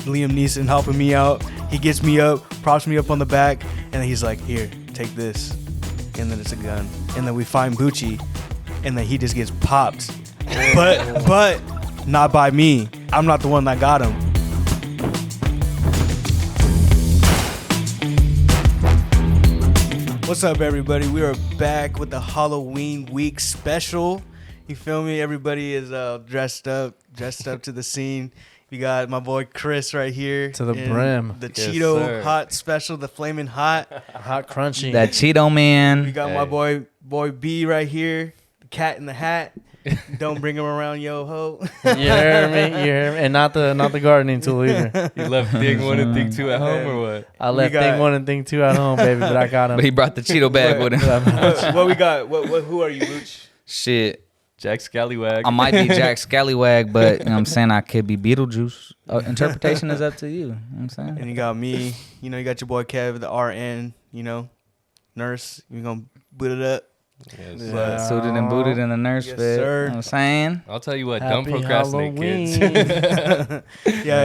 Liam Neeson helping me out. He gets me up, props me up on the back, and then he's like, "Here, take this." And then it's a gun. And then we find Bucci, and then he just gets popped. But not by me. I'm not the one that got him. What's up, everybody? We are back with the Halloween week special. You feel me? Everybody is dressed up to the scene. We got my boy Chris right here. To the brim. The Cheeto hot special, the flaming hot. Hot crunchy. That Cheeto man. We got my boy B right here. The cat in the hat. Don't bring him around, yo ho. You hear me? And not the gardening tool either. You left thing 1 and thing 2 at home or what? I left thing 1 and thing 2 at home, baby, but I got him. But he brought the Cheeto bag with him. What we got? Who are you, Booch? Shit. Jack Scallywag. I might be Jack Scallywag, but you know what I'm saying? I could be Beetlejuice. Interpretation is up to you. You know what I'm saying? And you got me. You know, you got your boy Kev, the RN, you know, nurse. You going to boot it up. Yes. Suited and booted in the nurse Yes, fit. sir. You know what I'm saying? I'll tell you what, Happy don't procrastinate, Halloween. kids. Yeah,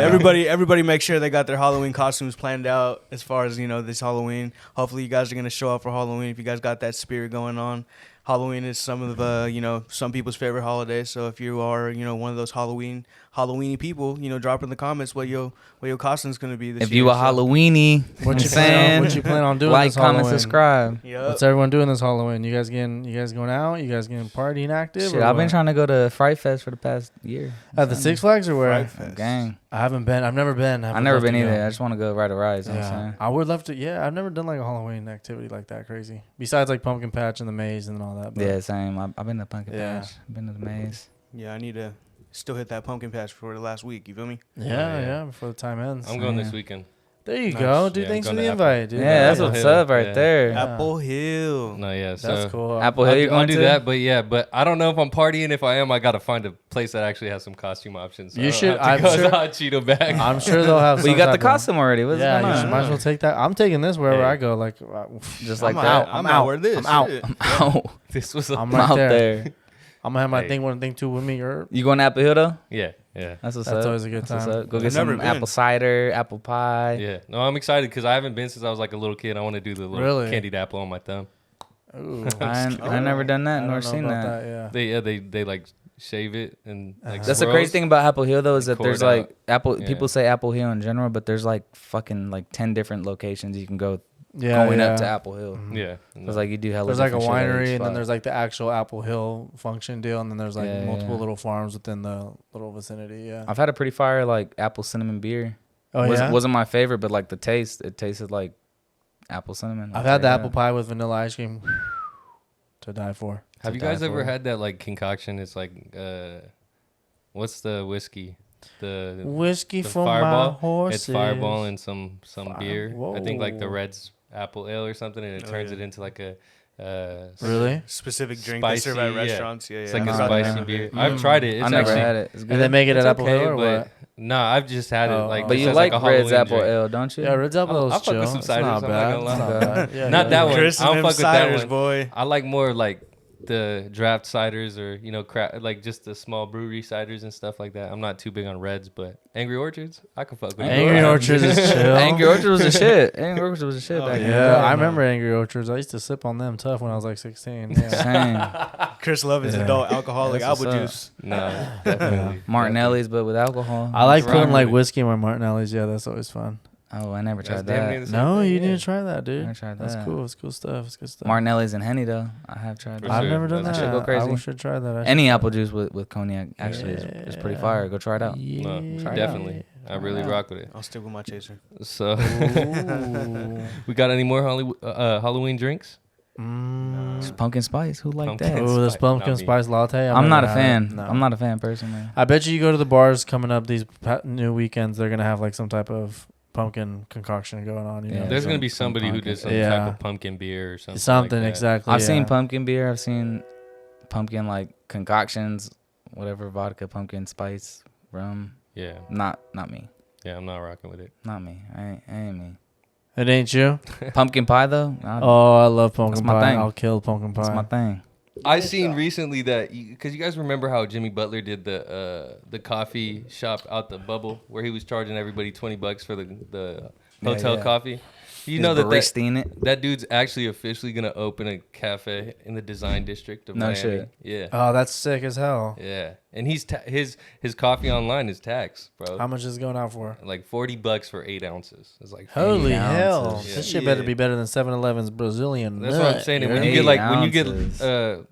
everybody make sure they got their Halloween costumes planned out as far as, you know, this Halloween. Hopefully you guys are going to show up for Halloween if you guys got that spirit going on. Halloween is some of you know, some people's favorite holiday. So if you are, you know, one of those Halloweeny people, you know, drop in the comments what your costume's gonna be this year. If you a Halloweeny, What you plan on doing like, this Halloween? comment, subscribe. Yep. What's everyone doing this Halloween? You guys going out? You guys getting partying active? Shit, I've been trying to go to Fright Fest for the past year. At the Six Flags or where? Gang. I haven't been. I've never been. I've never been either. I just want to go ride a ride. You know what I'm saying? I would love to. Yeah, I've never done like a Halloween activity like that crazy. Besides like pumpkin patch and the maze and all that. But Yeah, same. I've been to Pumpkin Patch. I've been to the maze. Yeah, I need to still hit that pumpkin patch for the last week. You feel me? Yeah, before the time ends. I'm going this weekend. There you Nice. go, dude. Yeah, Thanks I'm for going the to invite, dude. Yeah, that's Apple what's Hill. up right Yeah. there. Yeah. Apple Hill. No, yeah. So That's cool. Apple Hill, you're going I'll do to? that, but I don't know if I'm partying. If I am, I got to find a place that actually has some costume options. So You I don't should- have to I'm go sure- hot Cheeto bag. I'm sure they'll have. Well, you got the costume already. What's Yeah, going you on? might as well take that. I'm taking this wherever Yeah. I go. Like, Just like I'm that. out. I'm out. Where this? I'm out. Shit. Oh, This was I'm I'm right out there. there. I'm gonna have my Hey. thing 1 and thing 2 with me. You going to Apple Hill though? yeah. That's what's That's up. always a good That's what's time. up. Go I've get never some been. apple cider, apple pie. Yeah. No, I'm excited because I haven't been since I was like a little kid. I want to do the little Really? candied apple on my thumb. Ooh. I never done that I nor don't know seen about that. Yeah. They like shave it and like That's the crazy thing about Apple Hill though is that Cord there's out. like Apple. Yeah. People say Apple Hill in general, but there's like fucking like 10 different locations you can go Yeah, going yeah. up to Apple Hill. Yeah. It's like you do hella. There's like a different shit at winery, each and then spot. there's like the actual Apple Hill function deal, and then there's like Yeah, multiple yeah. little farms within the little vicinity. Yeah. I've had a pretty fire like apple cinnamon beer. Oh yeah. Wasn't my favorite, but like the taste, it tasted like apple cinnamon. I've had the apple pie with vanilla ice cream. To die for. Have you die guys ever for. had that like concoction? It's like what's the whiskey? The Whiskey the for Fireball? my horses. It's Fireball and some beer. Whoa. I think like the Red's apple ale or something, and it Oh, turns yeah. it into like a Really? Specific drink they serve at Spicy, yeah. restaurants. Yeah, It's yeah. like No, a I spicy never. beer. I've tried it. It's I never actually, had it. It's good. And they make it at it's Apple okay, Hill or but what? no, I've just had it Oh, like. But just you as, like a Red's Halloween apple drink. ale, don't you? Yeah, Red's apple I'll is fuck with chill. some It's ciders, not I'm not bad. gonna It's lie. not bad. Yeah, Not yeah. that one. Chris I don't and them fuck with that ciders, one. boy. I like more like the draft ciders or like just the small brewery ciders and stuff like that. I'm not too big on Reds, but Angry Orchards, I can fuck with. Angry Orchards is chill. Angry Orchard was a shit. Angry Orchard was a shit back in the Yeah, day. I remember Angry Orchards. I used to sip on them tough when I was like 16. Yeah. Same. Chris Love is Yeah. adult alcoholic That's what's apple up. juice. No, definitely. Martinelli's, but with alcohol. I like What's putting wrong like with it? whiskey in my Martinelli's. Yeah, that's always fun. Oh, I never That's tried damn near that. the same No, thing, you yeah. need to try that, dude. I tried That's that. cool. It's cool stuff. It's good stuff. Martinelli's and Henny though. I have tried For that. I've sure. never done That that. shit go crazy. I should try that. Any apple juice with cognac actually is pretty fire. Go try it out. Yeah. No, Try it definitely. I really out. rock with it. I'll stick with my chaser. So, Ooh. we got any more Halloween drinks? It's pumpkin spice. Who like Pumpkin that? Ooh, this Spice, pumpkin not me. spice latte. I'm not a never had fan. it. No. I'm not a fan personally. I bet you go to the bars coming up these new weekends. They're gonna have like some type of pumpkin concoction going on. You Yeah. know? There's some- gonna be some somebody who pumpkin. did some Yeah. type of pumpkin beer or something. Something like that. exactly. I've yeah. seen pumpkin beer. I've seen pumpkin like concoctions, whatever, vodka, pumpkin spice, rum. Yeah, Not me. yeah, I'm not rocking with it. Not me. I ain't me. It ain't you. Pumpkin pie though. Oh, I love pumpkin my pie. thing. I'll kill pumpkin pie. That's my thing. I seen recently that because you guys remember how Jimmy Butler did the coffee shop out the bubble where he was charging everybody $20 for the hotel coffee. You know that dude's actually officially gonna open a cafe in the design district of Miami. Shit. Yeah. Oh, that's sick as hell. Yeah, and he's his coffee online is taxed, bro. How much is it going out for? Like $40 for 8 ounces. It's like Holy 8 hell! ounces. This shit better be better than 7-Eleven's Brazilian. That's nut. what I'm saying. And when you 8 get ounces.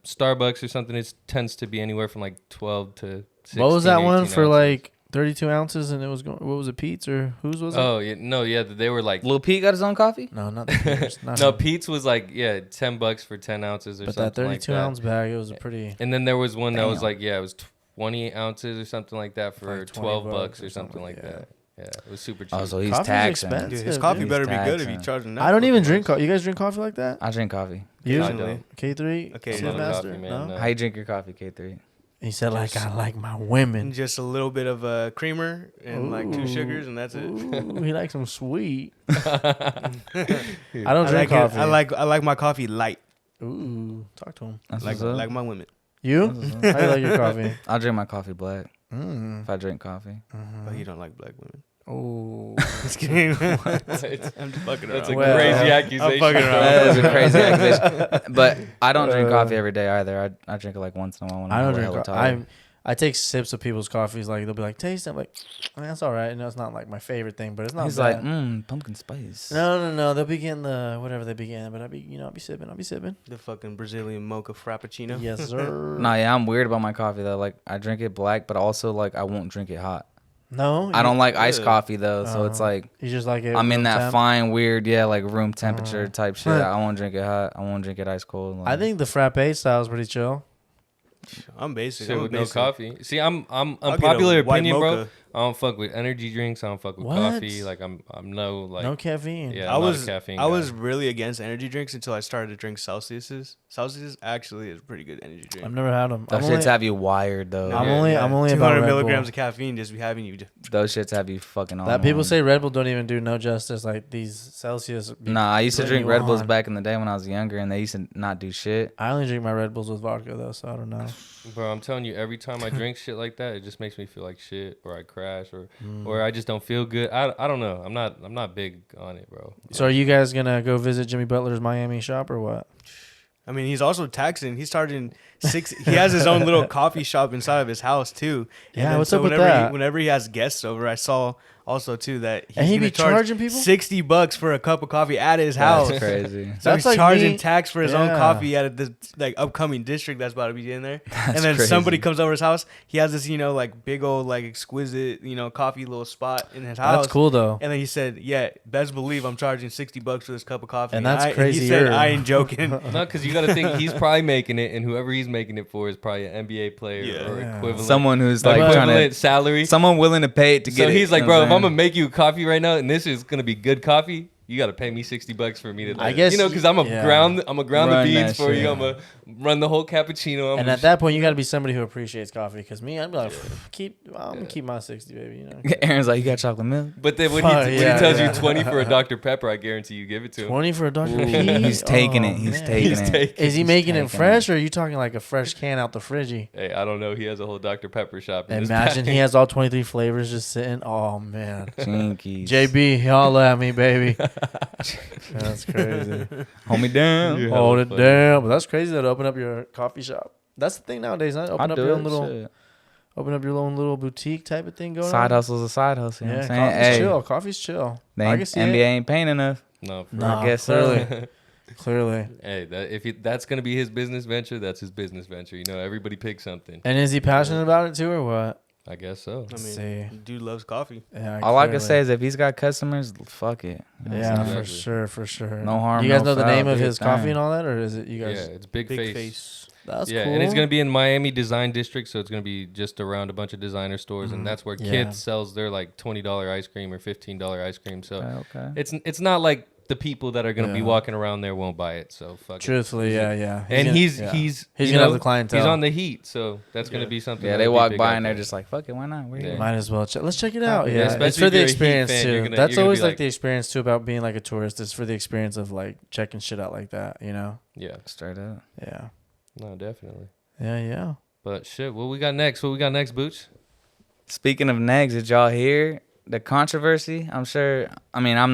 Starbucks or something, it tends to be anywhere from like 12 to 16, What was that one 18 for ounces. like 32 ounces? And it was what was it? Pete's or whose was it? Oh yeah, no, yeah, they were like Lil Pete got his own coffee? No, not the Pete's. Not no, him. Pete's was like $10 for 10 ounces or But something that 32 like that. ounce bag, it was a pretty. And then there was one that was Damn. like it was 20 ounces or something like that for Like $12 $20 or something like yeah. that. Yeah, it was super cheap. Oh, so he's Coffee's taxing. expensive. Dude, his coffee Dude, better be he's good if you taxing. charging that. I don't even fucking drink much. coffee. You guys drink coffee like that? I drink coffee. You? I don't. K3? Okay, I'm no not a Master? coffee man, No? no. How you drink your coffee, K3? He said like I like my And women. just a little bit of creamer and like 2 Ooh. sugars, and that's it. Ooh, he likes them sweet. I don't I drink like coffee. I like my coffee light, Ooh, talk to him. That's like what's up. like my women. You? That's what's How up. you like your coffee? I'll drink my coffee black Mm. if I drink coffee. But you don't like black women. Oh, Just kidding. That's I'm just fucking around. a Well, crazy I'm accusation. fucking around. That is a crazy accusation. But I don't drink Uh, coffee every day either. I drink it like once in a while when I don't I'm drink hella coffee. tired. I take sips of people's coffees. Like they'll be like, taste it. I'm like, that's all right. No, it's not like my favorite thing, but it's not He's bad. like, pumpkin spice. No. They'll be getting the whatever they begin, but I'll be sipping. The fucking Brazilian mocha frappuccino. Yes, sir. Nah, yeah, I'm weird about my coffee though. Like I drink it black, but also like I won't drink it hot. No, I don't like iced Ugh. coffee though, so it's like You just like it. I'm in room that temp? fine weird, like room temperature type shit. Huh. I won't drink it hot. I won't drink it ice cold. Like, I think the frappe style is pretty chill. I'm basic. Shit I'm with basic. no coffee. See, I'm I'll get a unpopular white opinion, bro. mocha. I don't fuck with energy drinks. I don't fuck with What? coffee. Like I'm no like No caffeine. yeah. I I'm not a was caffeine I guy. was really against energy drinks until I started to drink Celsius's. Celsius actually is a pretty good energy drink. I've never had them. those shits have you wired though. I'm Yeah, only- yeah. I'm only about 200 Red milligrams Bull. of caffeine just be having you. Those shits have you fucking on. That people one. say Red Bull don't even do no justice. Like these Celsius. be Nah, I used to putting drink you Red Bulls on. back in the day when I was younger, and they used to not do shit. I only drink my Red Bulls with vodka though, so I don't know. Bro, I'm telling you, every time I drink shit like that, it just makes me feel like shit, or I crash, Mm. or I just don't feel good. I don't know. I'm not big on it, bro. So are you guys gonna go visit Jimmy Butler's Miami shop or what? I mean, he's also taxing. He started in he has his own little coffee shop inside of his house too. And Yeah, then what's up with whenever that? whenever he has guests over, I saw also too that he's And he gonna be charge charging people? $60 for a cup of coffee at his house. That's crazy. So That's he's like charging me- tax for his own Yeah. coffee at this like upcoming district that's about to be in there. That's And then crazy. somebody comes over his house. He has this, like big old like exquisite, coffee little spot in his house. That's cool though. And then he said, "Yeah, best believe I'm charging $60 for this cup of coffee." And that's He said, crazier. "I ain't joking." No, because you got to think he's probably making it, and whoever he's making it for is probably an NBA player Yeah. or Yeah. equivalent. Someone who's like like trying equivalent to, salary. someone willing to pay it to get So it. he's like, you know bro, what if I'm I'm gonna make you coffee right now, and this is gonna be good coffee, you gotta pay me $60 for me to. I guess because I'm yeah. ground the Run beans that for you. shit. I'm gonna run the whole cappuccino. And at that point, you got to be somebody who appreciates coffee. Because me, I'd be like, I'm gonna keep my 60, baby. You know, Aaron's like, you got chocolate milk? But then when Fuck, he yeah, tells yeah. you 20 for a Dr Pepper, I guarantee you give it to him. 20 for a Dr. Ooh, P. he's taking it. Oh, He's man. taking He's it. taking- Is he He's making it taking fresh, or are you talking like a fresh can out the fridgey? Hey, I don't know. He has a whole Dr Pepper shop. In his Imagine back. he has all 23 flavors just sitting. Oh man, Jinkies. JB, holla at me, baby. That's crazy. Hold me down. Yeah. Hold it funny. down. But that's crazy to open up your coffee shop. That's the thing nowadays. Huh? Open I'll up do your it. own little, Shit. open up your own little boutique type of thing going Side on. hustle's a side hustle. You know Yeah, what I'm saying? coffee's Hey, chill. Coffee's chill. they I ain't- can see NBA it. ain't paying enough. No, for Nah, I guess clearly, so. clearly. Hey, that's gonna be his business venture. That's his business venture. You know, everybody picks something. And is he passionate about it too, or what? I guess so. I mean, See. dude loves coffee. Yeah, All I can clearly. say is if he's got customers, fuck it. You know what I'm Yeah, saying? for Exactly. sure, for sure. No harm, You guys no know the foul, name of do his your coffee thing. and all that, or is it you Yeah, guys? it's Big, Big Face. face. That's Yeah, cool. and it's gonna be in Miami Design District, so it's gonna be just around a bunch of designer stores, and that's where Yeah. Kids sells their like $20 ice cream or $15 ice cream. So Okay. it's not like the people that are gonna be Yeah. walking around there won't buy it. So fuck it. Truthfully, yeah. And gonna- he's yeah. he's He's you gonna have know, the clientele. He's on the heat, so that's gonna Yeah. be something. Yeah, that'll they be walk big by out and they're there. just like, fuck it, why not? We're here. Yeah. Might as well check. Let's check it out. Yeah, Yeah, especially it's for if the you're a Heat experience fan, too. you're gonna- That's you're gonna always be like like- the experience too about being like a tourist. It's for the experience of like checking shit out like that. You know? Yeah, Straight up. Yeah. No, definitely. Yeah. But shit, what we got next? Booch? Speaking of next, did y'all hear the controversy? I'm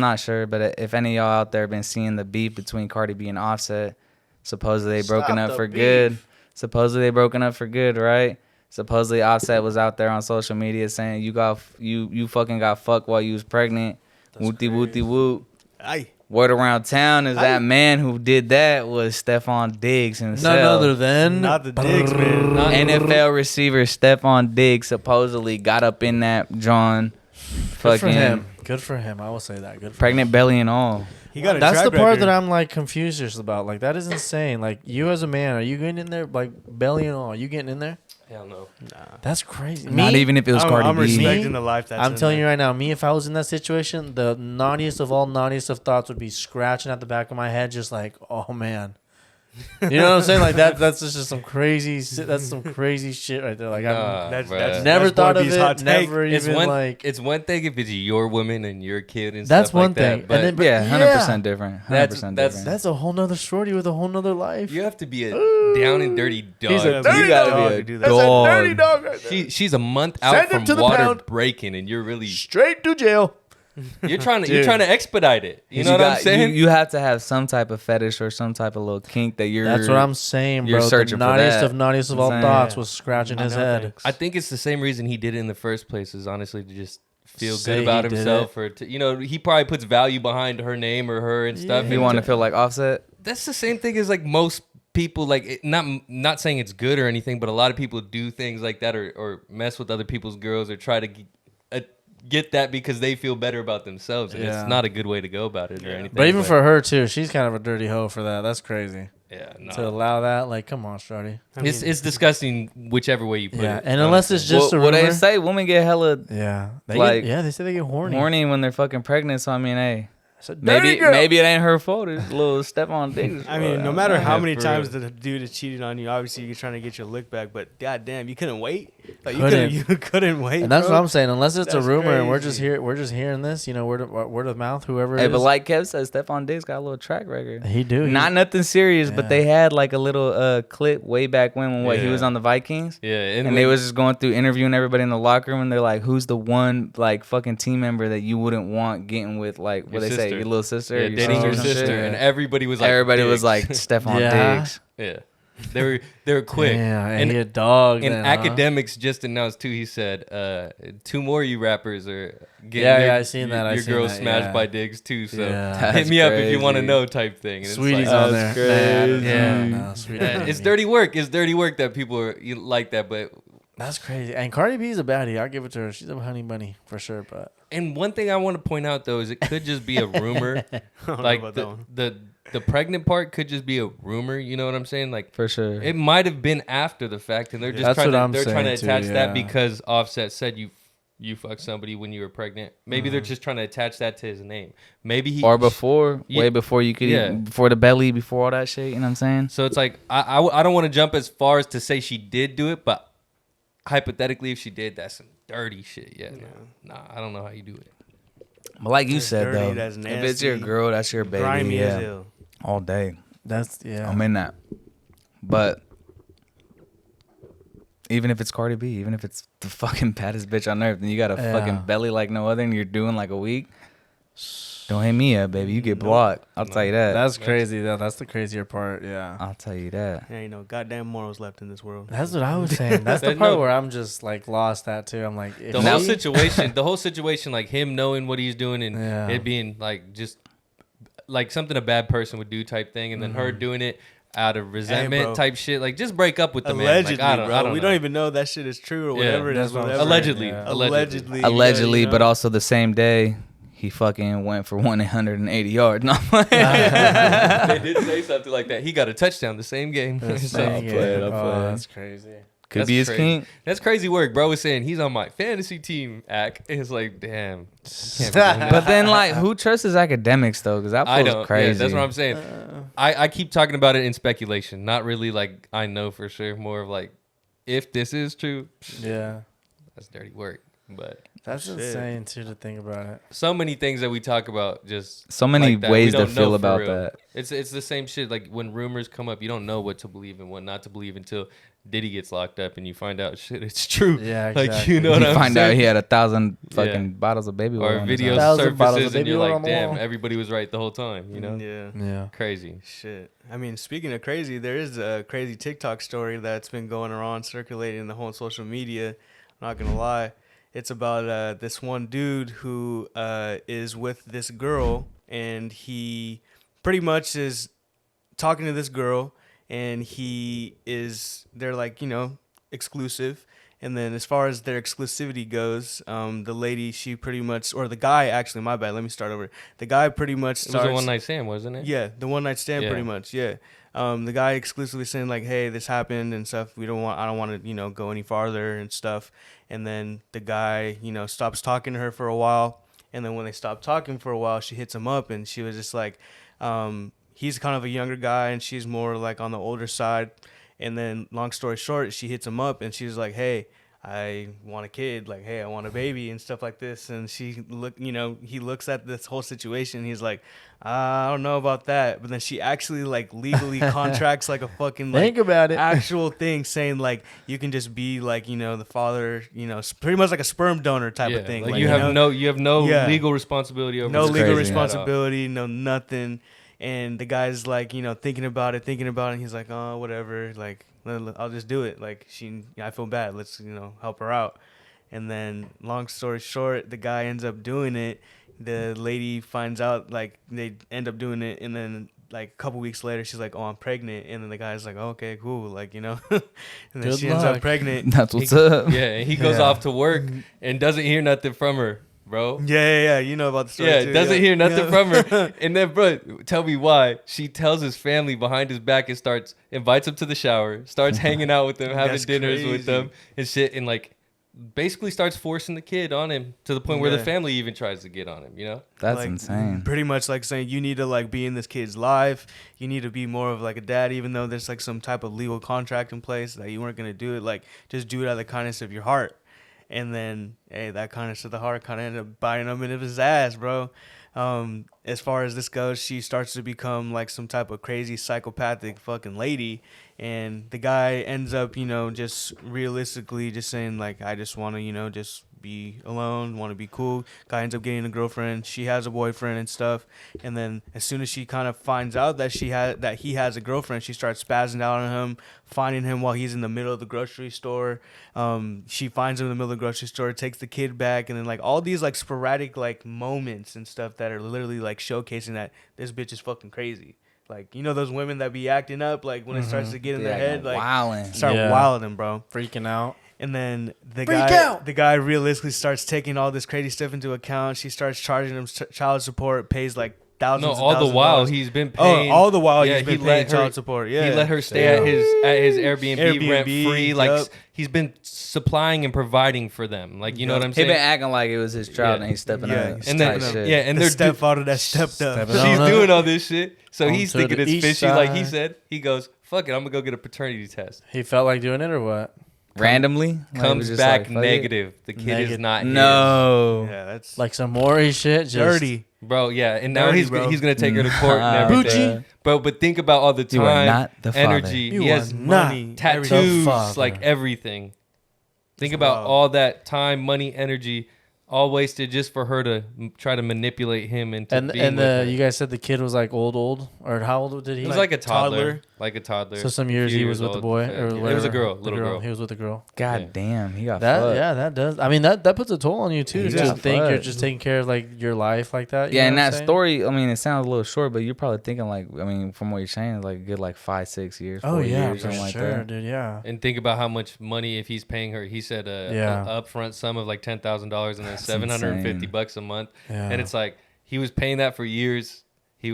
not sure, but if any of y'all out there been seeing the beef between Cardi B and Offset, supposedly they broken up for good. Supposedly they broken up for good, right? Supposedly Offset was out there on social media saying you fucking got fucked while you was pregnant. Wooty wooty woot. Aye. Word around town is that man who did that was Stephon Diggs himself. None other than Not the Diggs, man. NFL receiver Stephon Diggs supposedly got up in that John Good for fucking him. Good for him. I will say that. Good for pregnant belly and all. He got a That's track the part record. that I'm like confused just about. Like that is insane. Like you as a man, are you getting in there like belly and all? Are you getting in there? Hell no. Nah. That's crazy. Not even if it was Cardi I'm B. respecting the life that's I'm in telling you there. right now, me, if I was in that situation, the naughtiest of all naughtiest of thoughts would be scratching at the back of my head, just like, oh man. You know what I'm saying? Like that's just some crazy shit right there. Like Nah, I've bruh. never that's thought Boy of B's hot it. take. Never It's even one. like. It's one thing if it's your woman and your kid and That's stuff one like that. thing. But And then, but Yeah, 100% different. 100% That's- different. That's a whole nother shorty with a whole nother life. you have to be a down and dirty dog. He's a to- dirty you gotta dog be to a do that. dog. dog right there. she's a month Send out him from to the water pound. breaking, and you're really Straight to jail. you're trying Dude. to expedite it. You know what I'm saying? You have to have some type of fetish or some type of little kink that you're. That's what I'm saying, bro. you're The searching for naughtiest that. of naughtiest of all Saying. thoughts was scratching his No head. thanks. I think it's the same reason he did it in the first place. Is honestly to just feel Say good about he did himself, or to, he probably puts value behind her name or her and stuff. Yeah. You and want to feel like Offset? that's the same thing as like most people. Like not saying it's good or anything, but a lot of people do things like that or mess with other people's girls or try to get that because they feel better about themselves, and Yeah. it's not a good way to go about it or anything. But even for her too, she's kind of a dirty hoe for that. That's crazy yeah, no. to allow that. Like, come on, shorty. It's disgusting whichever way you put Yeah, it. and unless it's honestly. just a What rumor. they say, women get hella Yeah, Like, they say they get horny. horny when they're fucking pregnant. So I mean, hey, It's a dirty maybe girl. maybe it ain't her fault. It's a little step on Diggs. I mean, no matter how Yeah, many for times real. the dude has cheated on you, obviously you're trying to get your lick back. But goddamn, you couldn't wait. Like Couldn't. you couldn't wait. And that's bro. what I'm saying. Unless it's a That's rumor and crazy. we're just hearing this, word of mouth, whoever it Hey, is. but like Kev said, Stephon Diggs got a little track record. he do. Not nothing serious, Yeah. but they had like a little clip way back when he Yeah. was on the Vikings. Yeah, And they was just going through interviewing everybody in the locker room, and they're like, "Who's the one like fucking team member that you wouldn't want getting with like what Your they say, sister. your little sister, yeah, your dating your or some shit?" sister, and everybody was like, Everybody was Diggs. like Stephon Yeah. Diggs. yeah, they were quick. Yeah, and and he a dog. and then, huh? academics just announced too. He said, 2 more you rappers are getting Yeah, I seen that, I your seen girl that, smashed yeah. by Diggs too. So Yeah. hit me up if you want to crazy. know, type thing. And it's Sweetie's like, on there. crazy. No, Sweetie. it's dirty work. It's dirty work that people are like that. But That's crazy. And Cardi B is a baddie. I'll give it to her. She's a honey bunny for sure. But and one thing I want to point out though is it could just be a rumor. I don't know Like about that one. the pregnant part could just be a rumor. You know what I'm saying? Like For sure. it might have been after the fact, and they're just That's trying what to I'm they're trying to saying, too, attach that yeah. because Offset said you fucked somebody when you were pregnant. Maybe Mm-hmm. they're just trying to attach that to his name. Maybe he or before, Yeah. way before you could, Yeah. before the belly, before all that shit. You know what I'm saying? So it's like I don't want to jump as far as to say she did do it, but hypothetically, if she did, that's some dirty shit. Yeah, nah, I don't know how you do it. But like you That's said dirty, though, that's if it's your nasty, girl, that's your baby. Grimy as Yeah, hell. all day. that's I'm in that. But even if it's Cardi B, even if it's the fucking baddest bitch on earth, and you got a Yeah. fucking belly like no other, and you're doing like a week, don't hit me up, baby. You get blocked. I'll tell you that. that's crazy. Though. That's the crazier part. Yeah. I'll tell you that. There ain't no goddamn morals left in this world. That's what I was saying. That's the There's part no- where I'm just like lost at too. I'm like, if The she- whole situation, like him knowing what he's doing and Yeah. it being like just like something a bad person would do type thing, and then her doing it out of resentment bro. type shit. Like just break up with the Allegedly, man. Like, bro. I don't we know. don't even know that shit is true or Yeah, whatever it that's is. what I'm Whatever. Allegedly. Yeah. Allegedly. Allegedly, you know? but also the same day, he fucking went for 180 yards. No, They did say something like that. He got a touchdown the same game. That's So, saying, playing, yeah. I'm Oh, playing. that's crazy. could That's be his crazy. kink. That's crazy work. Bro was saying he's on my fantasy team. Act. It's like, damn. Can't be doing that. But then, like, who trusts his academics though? Because that I feels don't. crazy. Yeah, that's what I'm saying. I keep talking about it in speculation, not really like I know for sure. More of like, if this is true, Yeah. that's dirty work. But That's insane too to think about it. So many things that we talk about, just so many like ways to know feel for about real. that. It's the same shit. Like when rumors come up, you don't know what to believe and what not to believe until Diddy gets locked up and you find out shit. It's true. Yeah, exactly. Like you know what You I'm find saying? out he had 1,000 fucking bottles of baby oil. Or on his video house. 1,000 bottles of surfaces and baby you're oil like, on the damn, wall. everybody was right the whole time. You know? Yeah. Crazy. Shit. I mean, speaking of crazy, there is a crazy TikTok story that's been going around, circulating the whole social media. I'm not gonna lie. It's about this one dude who is with this girl, and he pretty much is talking to this girl, and they're like, exclusive. And then as far as their exclusivity goes, the lady, she pretty much, or the guy, actually, my bad, let me start over. The guy pretty much starts. It was a one night stand, wasn't it? Yeah, the one night stand, pretty much. Yeah. The guy exclusively saying like, "Hey, this happened and stuff. I don't want to, go any farther and stuff." And then the guy, stops talking to her for a while. And then when they stopped talking for a while, she hits him up, and she was just like, he's kind of a younger guy, and she's more like on the older side. And then, long story short, she hits him up, and she's like, "Hey, I want a kid. Like, hey, I want a baby," and stuff like this. And he looks at this whole situation. And he's like, "I don't know about that." But then she actually like legally contracts like a fucking like Think about it. actual thing, saying like you can just be like the father, pretty much like a sperm donor type of thing. Like you have no legal responsibility over no this. legal Crazy. responsibility, no nothing. And the guy's like, thinking about it. And he's like, "Oh, whatever. Like, I'll just do it. Like, I feel bad. Let's, help her out." And then, long story short, the guy ends up doing it. The lady finds out, like, they end up doing it. And then, like, a couple weeks later, she's like, "Oh, I'm pregnant." And then the guy's like, oh, "Okay, cool." Like, and then Good she ends up luck. pregnant. That's what's up. Yeah, and he goes off to work and doesn't hear nothing from her, bro. Yeah. You know about the story. Yeah, too, doesn't hear nothing from her. And then, bro, tell me why. She tells his family behind his back and invites him to the shower, starts hanging out with them, having That's dinners with crazy. them and shit, and like basically starts forcing the kid on him to the point where the Yeah. family even tries to get on him, That's like, insane. Pretty much like saying you need to like be in this kid's life. You need to be more of like a dad, even though there's like some type of legal contract in place that you weren't gonna do it. Like just do it out of the kindness of your heart. And then, hey, that kindness of the heart kind of ended up biting him in his ass, bro. As far as this goes, she starts to become like some type of crazy psychopathic fucking lady. And the guy ends up, just realistically just saying like, "I just want to, just be alone, want to be cool." Guy ends up getting a girlfriend. She has a boyfriend and stuff. And then as soon as she kind of finds out that he has a girlfriend, she starts spazzing out on him, finding him while he's in the middle of the grocery store. She finds him in the middle of the grocery store, takes the kid back, and then like all these like sporadic like moments and stuff that are literally like showcasing that this bitch is fucking crazy. Like, those women that be acting up, like when it starts to get in their head, like start wilding, bro. Freaking out. And then the guy realistically starts taking all this crazy stuff into account. She starts charging him child support, pays like thousands. all the while he's been paying. All the while he's been paying child support. Yeah, he let her stay at his Airbnb rent free. Like yup. he's been supplying and providing for them. Like you know what I'm He saying? been acting like it was his child Yeah. and he's stepping Yeah, up. he's and Type then shit. and the they're stepfather that stepped up. Stepping she's on doing all this shit. So On he's to thinking the it's east fishy. Like he side. said, he goes, "Fuck it, I'm gonna go get a paternity test." He felt like doing it or what? Randomly Like, it was Comes just back like, fuck it. negative. The kid is Negative. not his. No. Yeah, that's Like some Maury shit? Just dirty. Bro, yeah, and now Dirty, he's bro. gonna take her to court and Nah, everything. Bro, but think about all the You are time, not the father. energy. You He are has not money, tattoos, the father. like everything. Think It's about wild. all that time, money, energy, all wasted just for her to try to manipulate him into being with her. you guys said the kid was like old, or how old did he? It was like a toddler. toddler. So some years few he was with the old. boy, Yeah. or It whatever. was a girl, The little girl. He was with a girl. God Yeah. damn, he got That fucked. that does. I mean that puts a toll on you too. He To got think you're fucked. just taking care of like your life like that. you Yeah, know and what I'm that saying? story, I mean, it sounds a little short, but you're probably thinking like, I mean, from what you're saying, like a good like 5-6 years. Oh 4 yeah, years, for something like sure, that. dude. Yeah. And think about how much money if he's paying her. He said Yeah. a upfront sum of like $10,000 and then That's $750 insane. a month. Yeah. And it's like he was paying that for years. He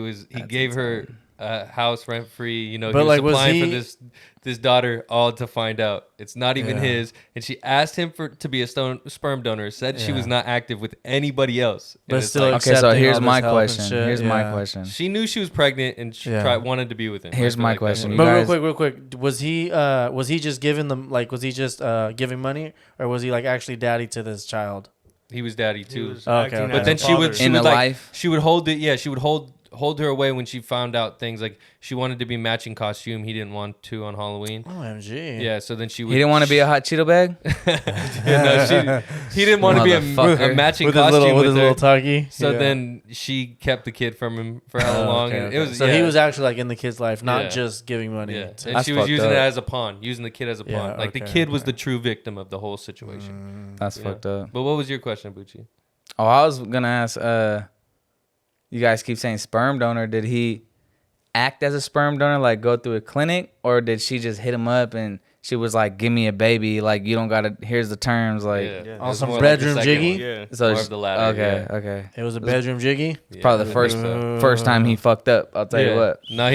gave her a house rent free. You know, But, he was like, was supplying he- for this daughter, all to find out it's not even Yeah. his. And she asked him to be a sperm donor. Said she was Yeah. not active with anybody else. And But it's still like, Okay, so accepting here's all my this help and question. shit, Here's my yeah. question. she knew she was pregnant and she Yeah. wanted to be with him. Here's I feel my like that's question. what You it But guys- real quick, was he just giving them like was he just giving money or was he like actually daddy to this child? He was daddy too. was Okay, acting okay. But then as a father. In the like, life? she would hold it. Yeah, she would hold her away when she found out things like she wanted to be matching costume. He didn't want to on Halloween. OMG. Yeah, so then she would. He didn't want to be a hot Cheeto bag? He didn't want to be a Motherfucker. matching with his costume little, with with his her. little tuggy. So Yeah. then she kept the kid from him for how long? Okay, And okay. it was so yeah. he was actually like in the kid's life, not Yeah. just giving money. Yeah, to- and That's she was fucked using up. it as a pawn, using the kid as a pawn. Yeah, Like the okay, kid was okay. the true victim of the whole situation. That's Yeah. fucked up. But what was your question, Bucci? Oh, I was going to ask, you guys keep saying sperm donor. Did he act as a sperm donor, like go through a clinic? Or did she just hit him up and she was like, give me a baby. Like, you don't got to, here's the terms. Like, Yeah. On It was some more like the bedroom second jiggy? one. Yeah. so More it's- of the latter, Okay, yeah. okay. It was a bedroom jiggy. It's probably the Yeah, first I think so. first time he fucked up. I'll tell you what. No,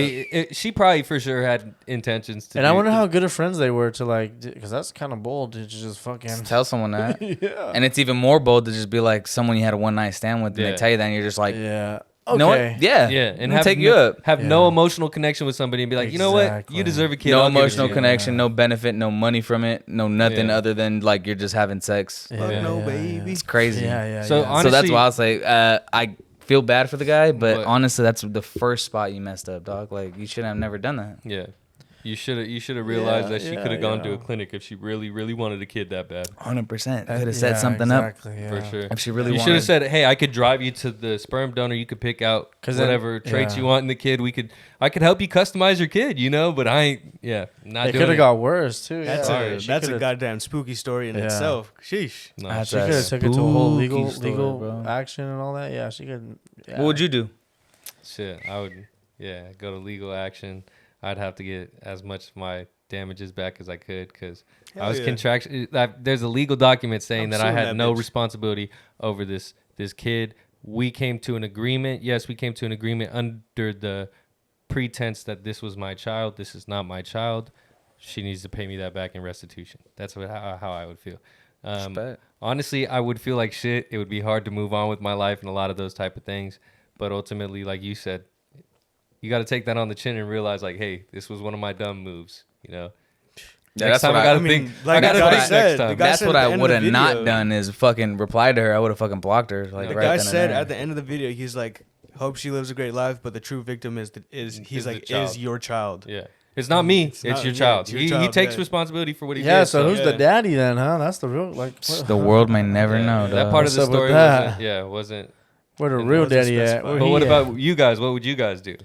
she probably for sure had intentions to. And do, I wonder how good of friends they were to like, because that's kind of bold to just fucking. Just tell someone that. Yeah. And it's even more bold to just be like someone you had a one night stand with and Yeah. they tell you that and you're just like, Yeah. you know Okay. what? Yeah. Yeah, and I'll have take you up. Have Yeah. no emotional connection with somebody and be like, you know what, Exactly. you deserve a kid. No I'll give it to emotional you. connection, Yeah. no benefit, no money from it, no nothing Yeah. other than like you're just having sex. Yeah, Fuck no, yeah, baby. It's crazy. Yeah, yeah. So yeah. on- So that's Honestly- why I'll say I feel bad for the guy, but But- honestly, that's the first spot you messed up, dog. Like you should have never done that. Yeah, you should have realized that she yeah, could have gone to yeah. a clinic if she really wanted a kid that bad. 100%. Could have Yeah, set something up exactly, For yeah. sure. if she really You should wanted. have said, "Hey, I could drive you to the sperm donor. You could pick out 'Cause then- whatever traits yeah. you want in the kid. I could help you customize your kid, you know. But I ain't, not It doing could have it. got worse too. That's yeah. a She that's a coulda- goddamn spooky story in Yeah. itself. Sheesh. No. That's She a could have took it to a whole legal spooky story, bro. action and all that. Yeah, she could. Yeah. What would you do? Shit, I would, go to legal action. I'd have to get as much of my damages back as I could because I Hell was yeah. There's a legal document saying I'm that I suing had that no bitch. responsibility over this kid. We came to an agreement. Yes, we came to an agreement under the pretense that this was my child. This is not my child. She needs to pay me that back in restitution. That's how I would feel. Respect. Honestly, I would feel like shit. It would be hard to move on with my life and a lot of those type of things. But ultimately, like you said, you got to take that on the chin and realize, like, hey, this was one of my dumb moves. You know. Yeah, Next that's time what I gotta I mean, think. like I gotta the guy think said, next the time. guy That's said what at I the end of would the have not video- done is fucking replied to her. I would have fucking blocked her. Like The right guy then and said there. at the end of the video, he's like, "Hope she lives a great life," but the true victim is Is he's the like, child. "Is your child." Yeah. It's not me. It's not- your yeah, child. it's your He child, takes yeah. responsibility for what he Yeah. did. So who's yeah. the daddy then? Huh? That's the real like. The world may never Yeah, know. that dog. part of the What's up with story that? wasn't. Where the It real wasn't daddy at? specified. Where But he what at? about you guys? What would you guys do?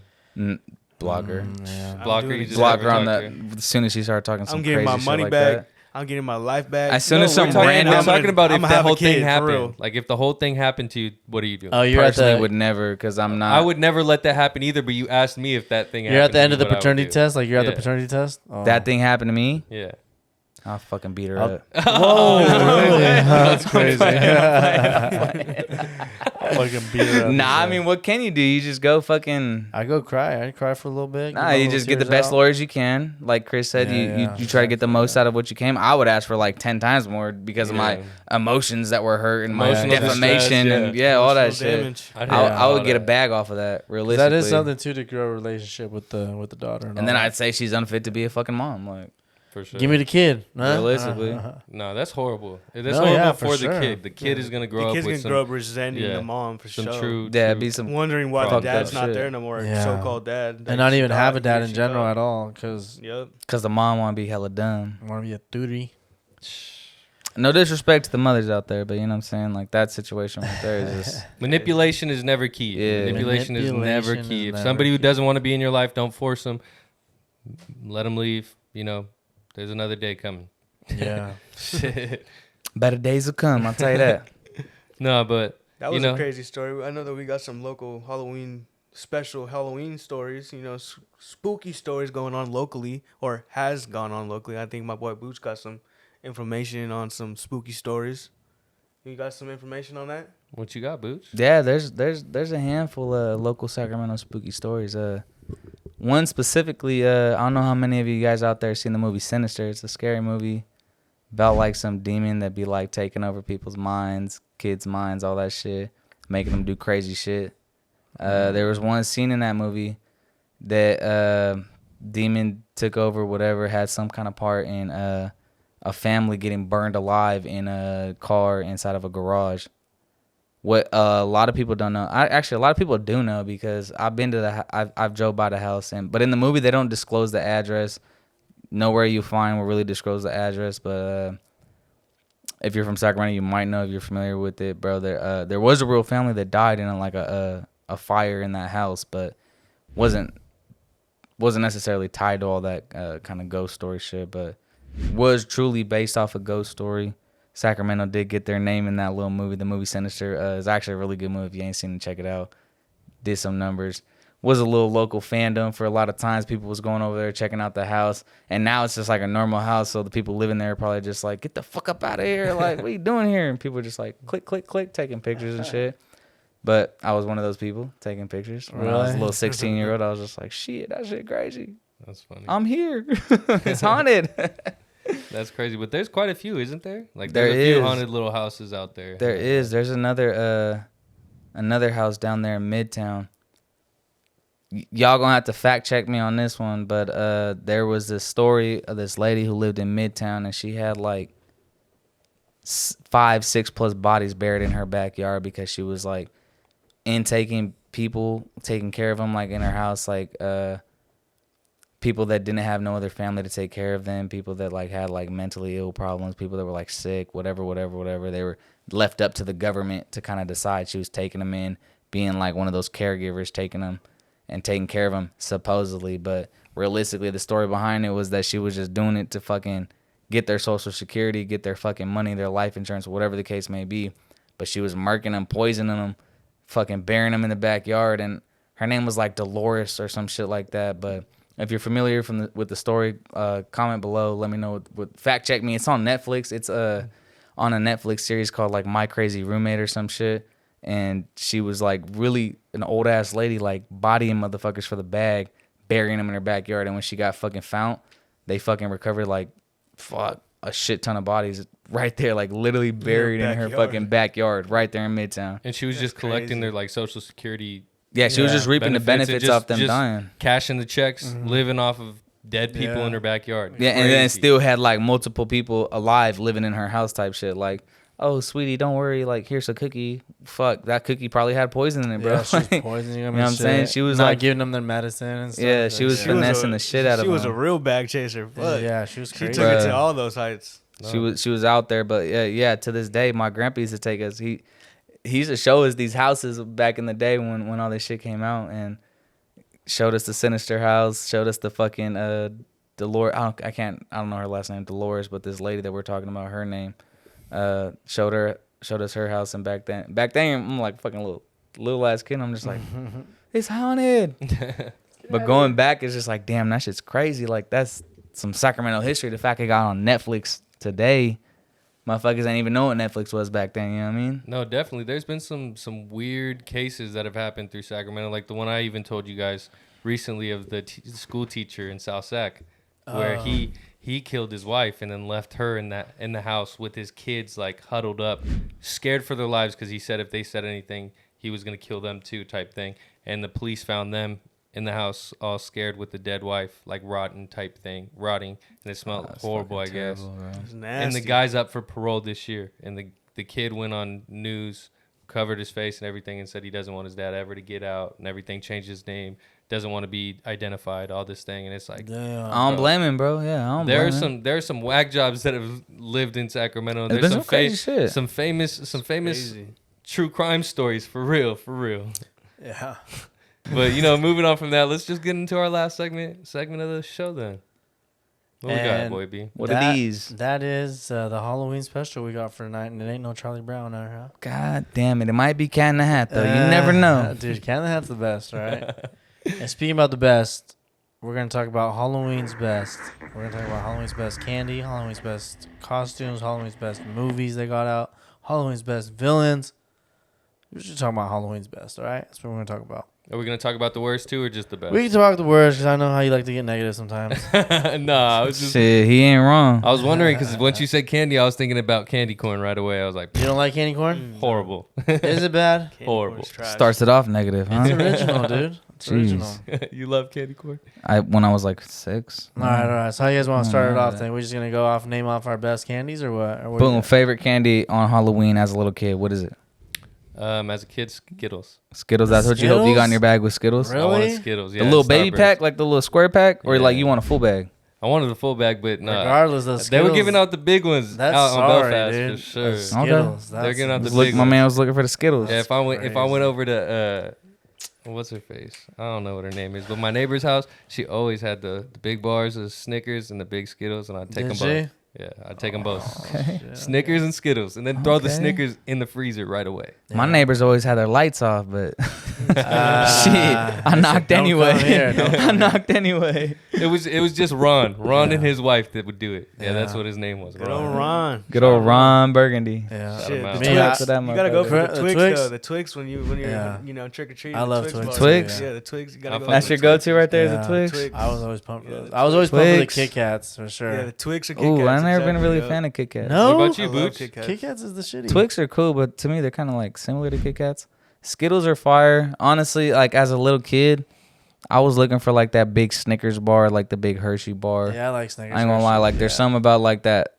Block her. Yeah. Block her. doing You just Block never her on talk that. to her? As soon as she started talking some I'm crazy getting my shit money like back. that. I'm getting my life back. As soon as some We're talking- random- I'm talking about if I'ma that have a whole thing kid, for happened. real. Like if the whole thing happened to you, what are you doing? Oh, you're at Personally the. would never because I'm not. I would never let that happen either. But you asked me if that thing happened. You're at the to end me, of the what I would paternity do. test. Like you're at the Yeah. paternity test. Oh. That thing happened to me. Yeah. I'll fucking beat her I'll- up. Whoa, really? That's crazy. Fucking beat her up. Nah, I mean, what can you do? You just go fucking. I go cry. I cry for a little bit. Nah, you just get the best lawyers you can. Like Chris said, Yeah, you try to get the exactly, most out of what you can. I would ask for like 10 times more because of my Yeah. emotions that were hurt and my Emotional defamation distress, and all that Emotional shit. damage. I all would get a that. bag off of that, realistically. That is something too to grow a relationship with the daughter. And then I'd say she's unfit to be a fucking mom. Like, For sure. give me the kid. Huh? Realistically. No, that's horrible. That's No, horrible yeah, for for the sure. kid. The kid is gonna grow The up kid's with gonna some, grow up resenting yeah, the mom for some sure. true. yeah, true- be some. Wondering why the Fucked dad's up not shit. there no more. Yeah. So-called dad. And not even have a He dad or in she general thought. at all, because Yep. Because the mom want to be hella dumb. I want to be a duty. No disrespect to the mothers out there, but you know what I'm saying? Like, that situation right there is just. Manipulation is never key. Yeah. Manipulation is never Manipulation key. is If never somebody who key. doesn't want to be in your life, don't force them. Let them leave. You know, there's another day coming. Yeah. Better days will come, I'll tell you that. No, but That you was know, a crazy story. I know that we got some local special Halloween stories, spooky stories going on locally or has gone on locally. I think my boy Boots got some information on some spooky stories. You got some information on that? what you got, Boots? Yeah, there's a handful of local Sacramento spooky stories. One specifically, I don't know how many of you guys out there seen the movie Sinister. It's a scary movie about like some demon that be like taking over people's minds, kids' minds, all that shit, making them do crazy shit. There was one scene in that movie that demon took over, whatever, had some kind of part in a family getting burned alive in a car inside of a garage. what a lot of people don't know. A lot of people do know because I've been to I've drove by the house, but in the movie they don't disclose the address. Nowhere you find will really disclose the address, but if you're from Sacramento, you might know if you're familiar with it, bro. There was a real family that died in like a fire in that house, but wasn't necessarily tied to all that kind of ghost story shit, but was truly based off a ghost story. Sacramento did get their name in that little movie. The movie Sinister is actually a really good movie. If you ain't seen it, check it out. Did some numbers. Was a little local fandom for a lot of times. People was going over there checking out the house, and now it's just like a normal house. So the people living there are probably just like, get the fuck up out of here! Like, what are you doing here? And people are just like, click, click, click, taking pictures and shit. But I was one of those people taking pictures. When I was a little 16-year-old, I was just like, shit, that shit crazy. That's funny. I'm here. It's haunted. That's crazy, but there's quite a few, isn't there? Like there's a few haunted little houses out there. There is. There's another house down there in Midtown. Y'all gonna have to fact check me on this one, but there was this story of this lady who lived in Midtown, and she had like 5-6 plus bodies buried in her backyard because she was like intaking people, taking care of them like in her house, like people that didn't have no other family to take care of them, people that like had like mentally ill problems, people that were like sick, whatever. They were left up to the government to kind of decide. She was taking them in, being like one of those caregivers, taking them and taking care of them supposedly, but realistically the story behind it was that she was just doing it to fucking get their social security, get their fucking money, their life insurance, whatever the case may be. But she was murking them, poisoning them, fucking burying them in the backyard, and her name was like Dolores or some shit like that. But if you're familiar with the story, comment below. Let me know. Fact check me. It's on Netflix. It's on a Netflix series called like My Crazy Roommate or some shit. And she was like really an old ass lady, like bodying motherfuckers for the bag, burying them in her backyard. And when she got fucking found, they fucking recovered like a shit ton of bodies right there, like literally buried in her fucking backyard right there in Midtown. And she was just collecting their like social security. Yeah, she was just reaping the benefits off them just dying. Cashing the checks, living off of dead people in her backyard. Yeah, and then still had like multiple people alive living in her house type shit. Like, oh, sweetie, don't worry. Like, here's a cookie. Fuck, that cookie probably had poison in it, bro. Yeah, she was poisoning them. You know what I'm saying? She was not like giving them their medicine and stuff. Yeah, she was finessing the shit out of them. She was a real bag chaser. Fuck. Yeah, she was crazy. She took it to all those heights. She was out there, but yeah. To this day, my grandpa used to take us. He used to show us these houses back in the day when all this shit came out, and showed us the Sinister house, showed us the fucking Dolores. I don't know her last name, Dolores, but this lady that we're talking about, her name, showed us her house. And back then I'm like fucking little ass kid. I'm just like, it's haunted. But going back, it's just like, damn, that shit's crazy. Like, that's some Sacramento history. The fact it got on Netflix today, motherfuckers ain't even know what Netflix was back then. You know what I mean? No, definitely. There's been some weird cases that have happened through Sacramento, like the one I even told you guys recently of the school teacher in South Sac, where he killed his wife and then left her in the house with his kids, like huddled up, scared for their lives because he said if they said anything, he was gonna kill them too, type thing. And the police found them in the house all scared with the dead wife, like rotting, and it smelled horrible, I guess. And the guy's up for parole this year, and the kid went on news, covered his face and everything, and said he doesn't want his dad ever to get out and everything, changed his name, doesn't want to be identified, all this thing. And it's like, damn, I don't blame him, bro. Yeah, I don't blame him. There are some whack jobs that have lived in Sacramento. There's some crazy shit. Some famous true crime stories, for real. Yeah. But moving on from that, let's just get into our last segment of the show then. What we got, Boy B? What are these? That is the Halloween special we got for tonight, and it ain't no Charlie Brown out here. God damn it! It might be Cat in the Hat though. You never know, dude. Cat in the Hat's the best, right? And speaking about the best, we're gonna talk about Halloween's best. We're gonna talk about Halloween's best candy, Halloween's best costumes, Halloween's best movies they got out, Halloween's best villains. We're just talking about Halloween's best, all right? That's what we're gonna talk about. Are we going to talk about the worst too, or just the best? We can talk the worst, because I know how you like to get negative sometimes. No, I was just... Shit, he ain't wrong. I was wondering, because once you said candy, I was thinking about candy corn right away. I was like... You don't like candy corn? Horrible. Is it bad? Horrible. Starts it off negative, huh? It's original, dude. It's original. You love candy corn? When I was like 6. All right. So how you guys want to start it off then? We're just going to name off our best candies or what? Boom, favorite candy on Halloween as a little kid. What is it? As a kid, Skittles. Skittles. That's what you hope you got in your bag with Skittles. Really? I wanted Skittles. Yeah, The little baby Starburst. pack, like the little square pack, or like you want a full bag. I wanted a full bag, but no. Regardless of Skittles, They were giving out the big ones That's out on sorry, Belfast dude. for sure. Skittles. They're giving out the Look, big my ones. man was looking for the Skittles. Yeah, if I went crazy. over to what's her face? I don't know what her name is, but my neighbor's house, she always had the big bars of Snickers and the big Skittles, and I'd take them both. Yeah, I'd take them both. Okay. Snickers and Skittles, and then throw the Snickers in the freezer right away. My neighbors always had their lights off, but shit, I knocked "Don't come anyway. here, don't I knocked anyway. It was just Ron and his wife that would do it. Yeah, that's what his name was. Good old Ron. Good old Ron Burgundy. Yeah. Shout Shit, him the out. Me, Twix. to that You gotta go for motherfucker. the The Twix, Twix? though. The Twix when you're Yeah. trick or treating. I love Twix. bars. Twix? Yeah, the Twix. You gotta I go. fuck for That's the your Twix. go-to right there, Yeah. the Twix. Twix. I was always pumped for Yeah, those. the I was always pumped for the Twix. Kit Kats for sure. Yeah, the Twix or Kit Ooh, Kats. I never been exactly, really a yeah. fan of Kit Kats. No? What about you, I love Boots? Kit Kats. Kit Kats is the shitty. Twix are cool, but to me they're kind of like similar to Kit Kats. Skittles are fire. Honestly, like as a little kid, I was looking for like that big Snickers bar, like the big Hershey bar. Yeah, I like Snickers. I ain't gonna lie, like there's something about like that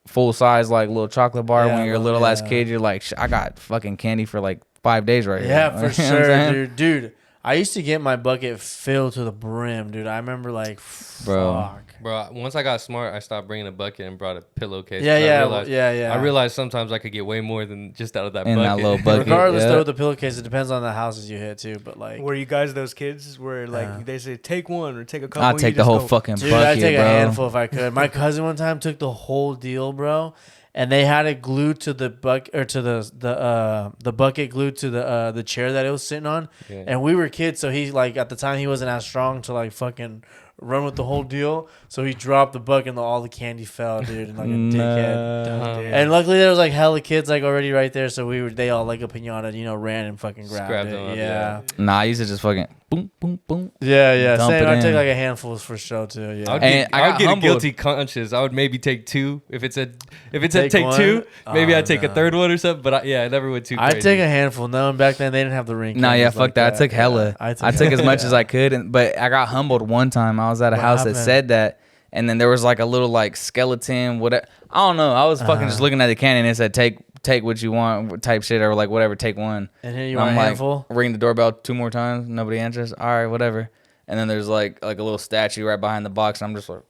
full size like little chocolate bar Yeah, when you're a well, little ass yeah. kid. You're like, I got fucking candy for like 5 days right Yeah, here. for You know what I'm sure, saying? dude. I used to get my bucket filled to the brim, dude. I remember like, Bro. fuck. Bro, once I got smart, I stopped bringing a bucket and brought a pillowcase. Yeah, 'cause yeah, yeah. I realized sometimes I could get way more than just out of that In that bucket. little bucket. Regardless, yeah. though, with the pillowcase, it depends on the houses you hit too. But like, Were you guys those kids where like they say take one or take a couple? I'll and take you the just whole go, fucking dude, bucket, I'd take bro. a handful if I could. My cousin one time took the whole deal, bro, and they had it glued to the bucket or to the bucket glued to the chair that it was sitting on. Yeah. And we were kids, so he like at the time he wasn't as strong to like fucking run with the whole deal. So he dropped the bucket and all the candy fell, dude, and like a dickhead. Damn. And luckily there was like hella kids like already right there, so they all like a pinata, ran and fucking grabbed Grabbed it. them up, Yeah. Nah, I used to just fucking boom, boom, boom. Yeah, Dump same. it I'd take in. like a handful for show too. Yeah. I would And get, I I would got get a humbled. guilty conscience. I would maybe take two. If it said Take take one? two, maybe Oh, I'd take no. a third one or something. But I never went too I'd crazy. take a handful. No, and back then they didn't have the ring. Nah, yeah, cameras fuck like that. I took hella. Yeah, I took as much as I could, but I got humbled one time. I was at a What house happened? that said that, and then there was like a little like skeleton, whatever. I don't know. I was fucking just looking at the candy and it said take what you want type shit or like whatever. Take one. And here you And are, I'm a like, handful. ring the doorbell 2 more times. Nobody answers. All right, whatever. And then there's like a little statue right behind the box, and I'm just like,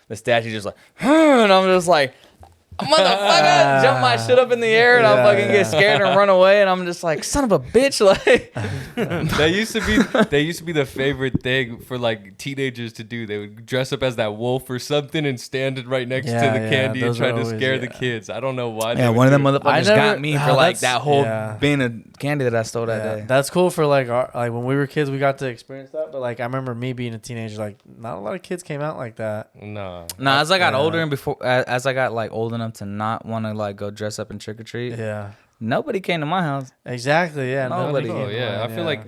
the statue just like, and I'm just like, motherfucker, jump my shit up in the air, and I fucking get scared and run away, and I'm just like, son of a bitch, like. That used to be the favorite thing for like teenagers to do. They would dress up as that wolf or something and stand it right next to Yeah, the yeah, candy and those try are to always- scare the yeah. kids. I don't know why. Yeah, they one of them would do it. motherfuckers got me for like that's- that whole yeah. bin of candy that I stole that Yeah, day. that's cool for like when we were kids, we got to experience that. But like I remember me being a teenager, like not a lot of kids came out like that. Nah. Nah, as I got Yeah. older and as I got like old enough to not want to like go dress up and trick or treat, Yeah, nobody came to my house. exactly. Yeah, Nobody. came Oh to yeah, mind, I feel like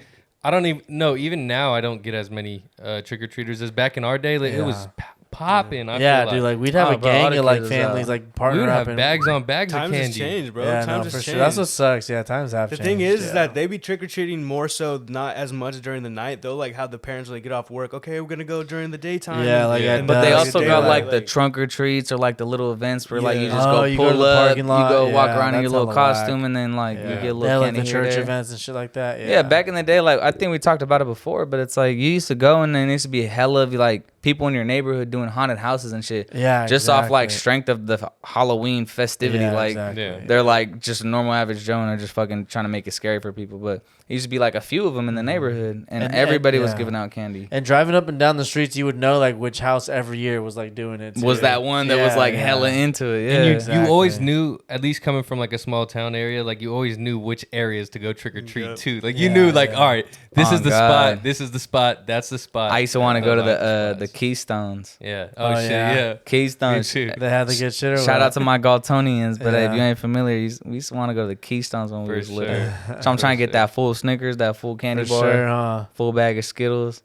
I don't even know. Even now, I don't get as many trick or treaters as back in our day. Like, it was Yeah. popping. I yeah, feel dude. Like we'd have Oh, a bro, all gang the of like kids, families like we partner would up have and bags on bags Times of has candy. changed, bro. Yeah, Times no, has for changed. sure. That's what sucks. Yeah, times have The changed. thing is yeah. that they be trick or treating more so not as much during the night. They'll like have the parents like get off work. Okay, we're gonna go during the daytime. Yeah, like Yeah. at But they dusk, also daylight, got like the like- trunk or treats or like the little events where like you Yeah. just Oh, go you go to pull the up, parking lot? you go walk Yeah, around in your that's little hella whack. costume, and then like Yeah. you get a They little had, like candy the here or church there. events and shit like that. Yeah, back in the day, like I think we talked about it before, but it's like you used to go and then there used to be hella of like people in your neighborhood doing haunted houses and shit. Yeah, Just off like exactly. strength of the Halloween festivity. Yeah, like exactly. Yeah. they're like just a normal average Joe and they're just fucking trying to make it scary for people. But it used to be like a few of them in the neighborhood and everybody was yeah. giving out candy. And driving up and down the streets, you would know like which house every year was like doing it. Too. Was that one that was Yeah, like yeah. hella into it? Yeah. And you Exactly. always knew, at least coming from like a small town area, like you always knew which areas to go trick or treat Yep. to. Like you Yeah, knew, like, yeah. all right, this Oh, is the God. spot, this is the spot, that's the spot. I used to want to go to I like the Keystones. Yeah. Oh, Oh, shit. yeah. Yeah. Keystones. Me too. They had the good shit. Or Shout what? out to my Galtonians, but if Yeah. you ain't familiar, we used to want to go to the Keystones when we For was sure. little. So I'm trying to get that full Snickers, that full candy For bar, sure, huh? full bag of Skittles.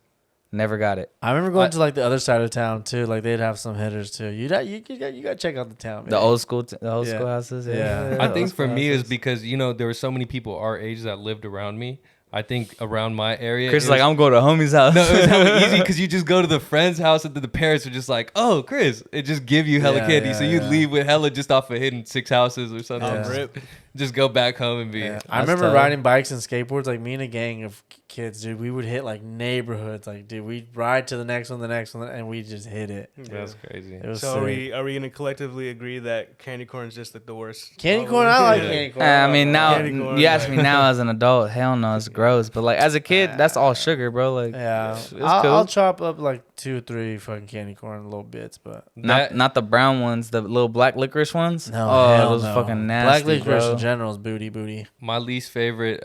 Never got it. I remember going to like the other side of town too. Like they'd have some hitters too. You got to check out the town. Man. The old school, Yeah. houses. Yeah. I Yeah, think those for me is classes. because, you know, there were so many people our age that lived around me. I think around my area. Chris it is like, was- I'm going to homie's house. No, it was hella easy because you just go to the friend's house and then the parents are just like, "Oh, Chris," it just give you hella Yeah, candy, yeah, so you yeah. leave with hella just off of hitting 6 houses or something. Yeah. Rip. just go back home and be. Yeah. I remember riding bikes and skateboards. Like me and a gang of kids, dude. We would hit like neighborhoods. Like, dude, we'd ride to the next one, and we just hit it. That's crazy. So sick. Are we gonna collectively agree that candy corn is just like the worst? Candy corn, I like candy corn. I mean, now you ask me now as an adult, hell no, it's gross. But like as a kid, that's all sugar, bro. Like, yeah, it's cool. I'll chop up like 2 or 3 fucking candy corn little bits, but not the brown ones, the little black licorice ones. No, those are fucking nasty. Black licorice bro. in general is booty. My least favorite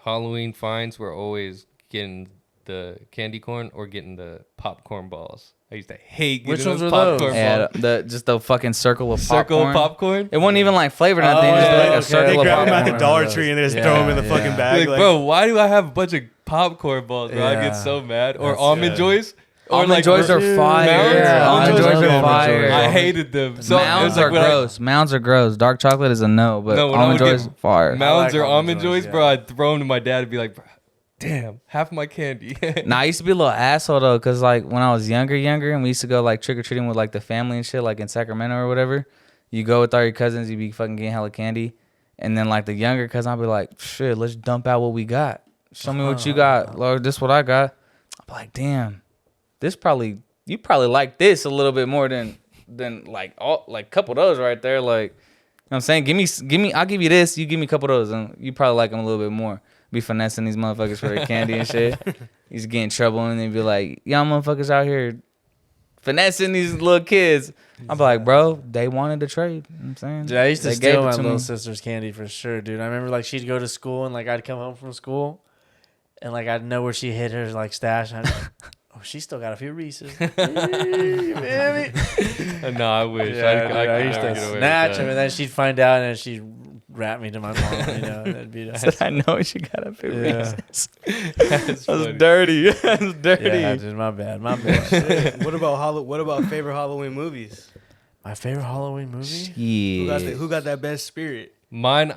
Halloween finds were always getting the candy corn or getting the popcorn balls. I used to hate getting Which ones those were those? popcorn Yeah, balls. just the fucking circle of Circle popcorn. of popcorn. It wasn't even like flavored or nothing. Just like a circle They of grab them popcorn. at the Dollar Tree and they just throw them in the fucking bag. Like, bro, why do I have a bunch of popcorn balls, bro? I Yeah. get so mad. Or That's almond joys. Or Almond joys are fire. Yeah, Almond almond joys joys are are fire. I hated them. So Mounds it was are like gross. Mounds are gross. Dark chocolate is a no, but No, when I almond would joys get fire. Mounds I or like almond almond joys, joys, bro, yeah. I'd throw them to my dad and be like, bro, damn, half my candy. Nah, I used to be a little asshole though, cause like when I was younger, and we used to go like trick or treating with like the family and shit, like in Sacramento or whatever. You go with all your cousins, you be fucking getting hella candy, and then like the younger cousin, I'll be like, shit, let's dump out what we got. Show me what you got, Lord. This what I got. I'm like, damn, you probably like this a little bit more than like all like a couple of those right there. Like, you know what I'm saying, give me, I'll give you this, you give me a couple of those, and you probably like them a little bit more. Be finessing these motherfuckers for their candy and shit. He's getting in trouble and they be like, y'all motherfuckers out here finessing these little kids. I'm like, bro, they wanted to trade. You know what I'm saying? Yeah, I used to They steal gave it my to little me. sister's candy for sure, dude. I remember like she'd go to school and like I'd come home from school and like I'd know where she hid her like stash. And I'd be like, oh, she still got a few Reese's. Hey, baby. No, I wish. Yeah, I used never to get away with snatch that. them, and then she'd find out, and she'd rat me to my mom. You know, that'd be nice. Said, I know she got a few Yeah. reasons. That's That was funny. dirty. That was dirty. Yeah, dude, my bad. Shit. What about favorite Halloween movies? My favorite Halloween movie? Who got that best spirit? Mine,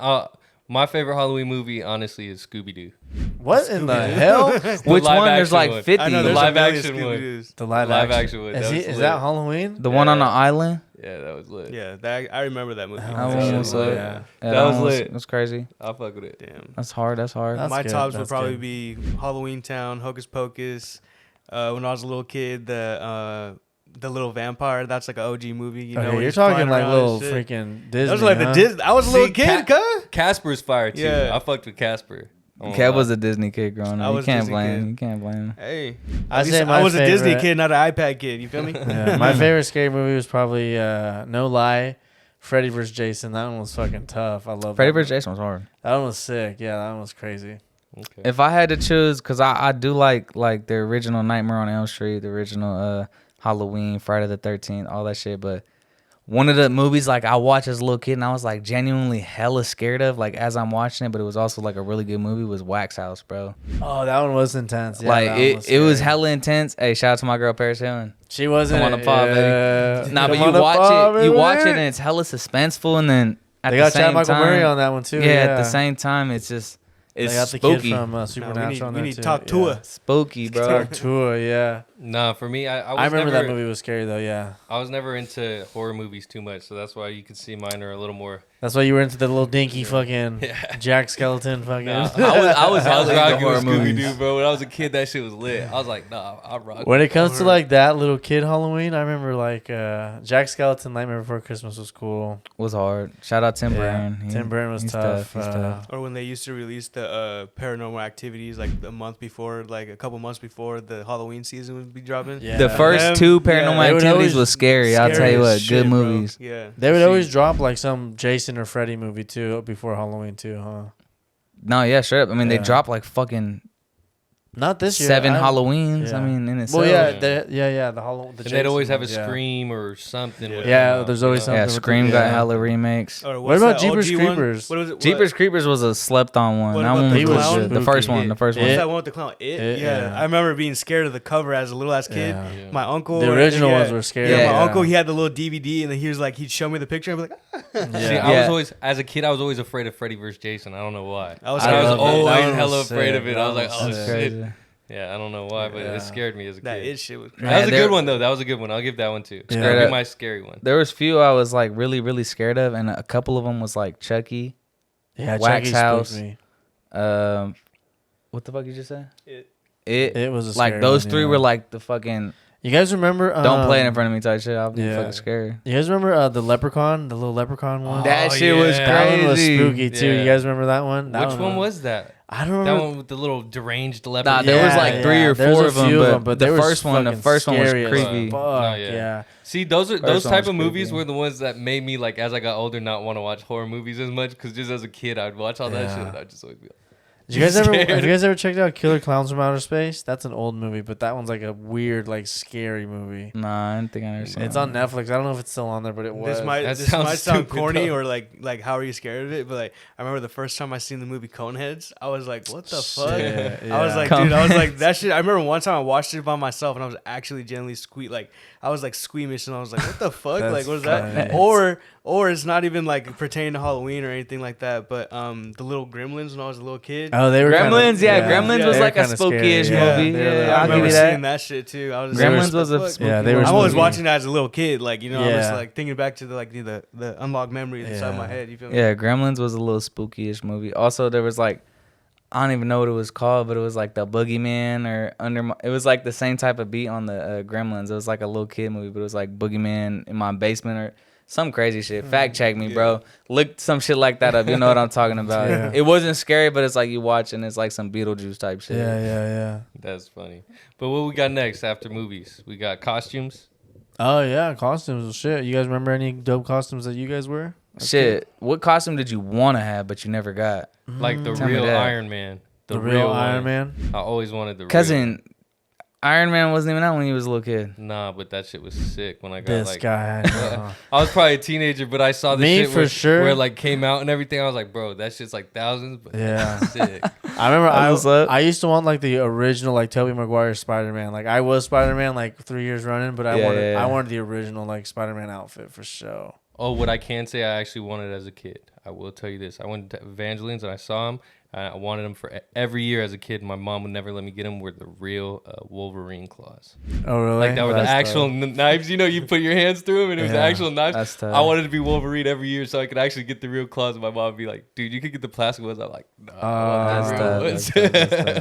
my favorite Halloween movie, honestly, is Scooby Doo. What in the hell? Which live one? There's action like one. 50. I know The there's live a million action one. Scooby-Doos. The live action one. Is, That he, was is lit. that Halloween? The one on the island? Yeah, that was lit. Yeah, I remember that movie. That That was one shit was lit, lit. yeah. Yeah, That was one lit. That's crazy. I'll fuck with it. Damn. That's hard. That's That's My good, tops would that's probably good. be Halloween Town, Hocus Pocus. When I was a little kid, the little vampire. That's like an OG movie. You know, Okay, where you're he's talking flying like around little and shit. freaking Disney. That was like huh? the Disney. I was a little kid, cuz. Casper's fire too. Yeah. I fucked with Casper. Oh my Kev God. was a Disney kid growing I up. You was can't Disney blame kid. him. You can't blame him. Hey, I at say least my I was a Disney favorite- kid, not an iPad kid. You feel me? Yeah, my favorite scary movie was probably no lie, Freddy vs. Jason. That one was fucking tough. I love Freddy that vs. one. Jason was hard. That one was sick. Yeah, that one was crazy. Okay. If I had to choose, because I do like the original Nightmare on Elm Street, the original Halloween, Friday the 13th, all that shit. But one of the movies like I watched as a little kid and I was like genuinely hella scared of, like as I'm watching it, but it was also like a really good movie, was Wax House, bro. Oh, that one was intense. Yeah, like that one it was scary. hella intense. Hey, shout out to my girl Paris Hillen. She wasn't. Come on the pod, baby. Nah, but you watch it and it's hella suspenseful, and then at They the got same Chad Michael time, Murray on that one too. yeah, at the same time, it's just They it's got the spooky. kid from Supernatural on we there need too. talk yeah. to her. Spooky, bro. Talk to her, yeah. Nah, for me, I remember that movie was scary though. Yeah, I was never into horror movies too much, so that's why you can see mine are a little more. that's why you were into the little dinky fucking Jack Skeleton fucking. Nah, I was I was hella into rocking horror with Scooby movies. Doo, bro. When I was a kid, that shit was lit. I was like, nah, I'll rock. When it comes to like that little kid Halloween, I remember like Jack Skeleton Nightmare Before Christmas was cool. Was hard. Shout out Tim Burton. Tim Burton was he's tough. He's tough. Or when they used to release the Paranormal Activities like a month before, like a couple months before the Halloween season would be dropping. Yeah. The first Them, two yeah. Paranormal They would Activities always was scary. I'll tell Scary you as what, shit, good bro. movies. Yeah. They would See, always drop like some Jason or Freddy movie too before Halloween too, huh? No, yeah, straight up. I mean, they Yeah. dropped like fucking Not this year. 7 Halloweens. yeah. I mean, in itself. Well, yeah, Yeah. the Halloween. And they'd always have a Scream or something. Yeah. with it, Yeah, you know, there's always you know? Yeah, something with Scream the- got yeah. hella remakes. Or What what's about that Jeepers OG one? Creepers? What was it? Jeepers Creepers was a slept on one. What That about one the was He good was shit. The spooky. first one. The first What's one. that one with the clown? It, Yeah. yeah. I remember being scared of the cover as a little ass kid. Yeah. Yeah. My uncle. The original ones were scary. Yeah, Yeah. my uncle, he had the little DVD, and then he was like, he'd show me the picture. I'd be like, See, Yeah. I Yeah. was always, as a kid, I was always afraid of Freddy vs. Jason. I don't know why. I was I I was love it. always That one hella was afraid of sick. it. I was like, That oh was That's shit. crazy. Yeah, I don't know why, but Yeah. it scared me as a that kid. it shit was crazy. That was a there- good one though. That was a good one. I'll give that one too. Yeah. That'd be my scary one. There was few I was like really, really scared of, and a couple of them was like Chucky. Yeah, Wax Chucky House. spooked me. What the fuck you just said? It was a like scary those one, three yeah. were like the fucking You guys remember? don't play it in front of me type shit. I'll be yeah. fucking scared. You guys remember the leprechaun, the little leprechaun one? That Oh, shit was yeah. That one was crazy. spooky too. Yeah. You guys remember that one? That Which one was that? I don't That remember. one with the little deranged leopard. Nah, there was like 3 or 4 There's a of them, few but they the were first one fucking was scary as creepy. fuck, Oh, yeah. yeah. See, those First type one of was movies creepy. were the ones that made me like, as I got older, not want to watch horror movies as much. Because just as a kid, I'd watch all that Yeah. shit, and I'd just always be like, Did you guys ever? scared. Have you guys ever checked out Killer Clowns from Outer Space? That's an old movie, but that one's like a weird, like scary movie. Nah, I didn't think I ever seen It's that. on Netflix. I don't know if it's still on there, but it was. This might That this sounds might sound stupid, corny though. or like how are you scared of it? But like I remember the first time I seen the movie Coneheads, I was like, what the fuck? Shit, I was yeah. like, dude, I was like that shit. I remember one time I watched it by myself and I was actually genuinely I was like squeamish and I was like, what the fuck? That's Like what is funny. that? Or it's not even like pertaining to Halloween or anything like that. But the little Gremlins when I was a little kid. Oh, they were Gremlins, kinda, Gremlins Yeah, was they like were a kinda spooky-ish scary, movie. They were Yeah, like- I I'll give remember you that. seeing that shit too. I was Gremlins like, was what a the fuck? spooky Yeah, they were movie. I was spooky. watching that as a little kid, like I was Yeah. like thinking back to the unlocked memories inside my head. You feel me? Yeah, Gremlins was a little spooky-ish movie. Also, there was like, I don't even know what it was called, but it was like the Boogeyman it was like the same type of beat on the Gremlins. It was like a little kid movie, but it was like Boogeyman in my basement or some crazy shit. Fact check me, bro. Look some shit like that up. You know what I'm talking about. Yeah. It wasn't scary, but it's like you watch and it's like some Beetlejuice type shit. Yeah. that's funny. But what we got next after movies? We got costumes. Oh yeah, costumes and shit. You guys remember any dope costumes that you guys wear? Shit. What costume did you want to have but you never got? Like the Tell me real that. Iron Man. The real Iron one. Man. I always wanted the real. Cousin, Iron Man wasn't even out when you was a little kid. Nah, but that shit was sick when I got This like. guy. I was probably a teenager, but I saw the Me, shit for where, sure. where it like came out and everything. I was like, bro, that shit's like thousands, but Yeah. that's sick. I remember What's up? I used to want like the original like Tobey Maguire Spider-Man. Like I was Spider-Man like 3 years running, but I Yeah. wanted the original like Spider-Man outfit for sure. Oh, what I can say, I actually wanted as a kid. I will tell you this. I went to Evangeline's and I saw him. I wanted them for every year as a kid. My mom would never let me get them. Were the real Wolverine claws. Oh really? Like that were the That's actual dope. knives. You know, you put your hands through them and it was the Yeah. actual knives. That's tough. I wanted to be Wolverine every year so I could actually get the real claws. And my mom would be like, dude, you could get the plastic ones. I'm like, no, I want the real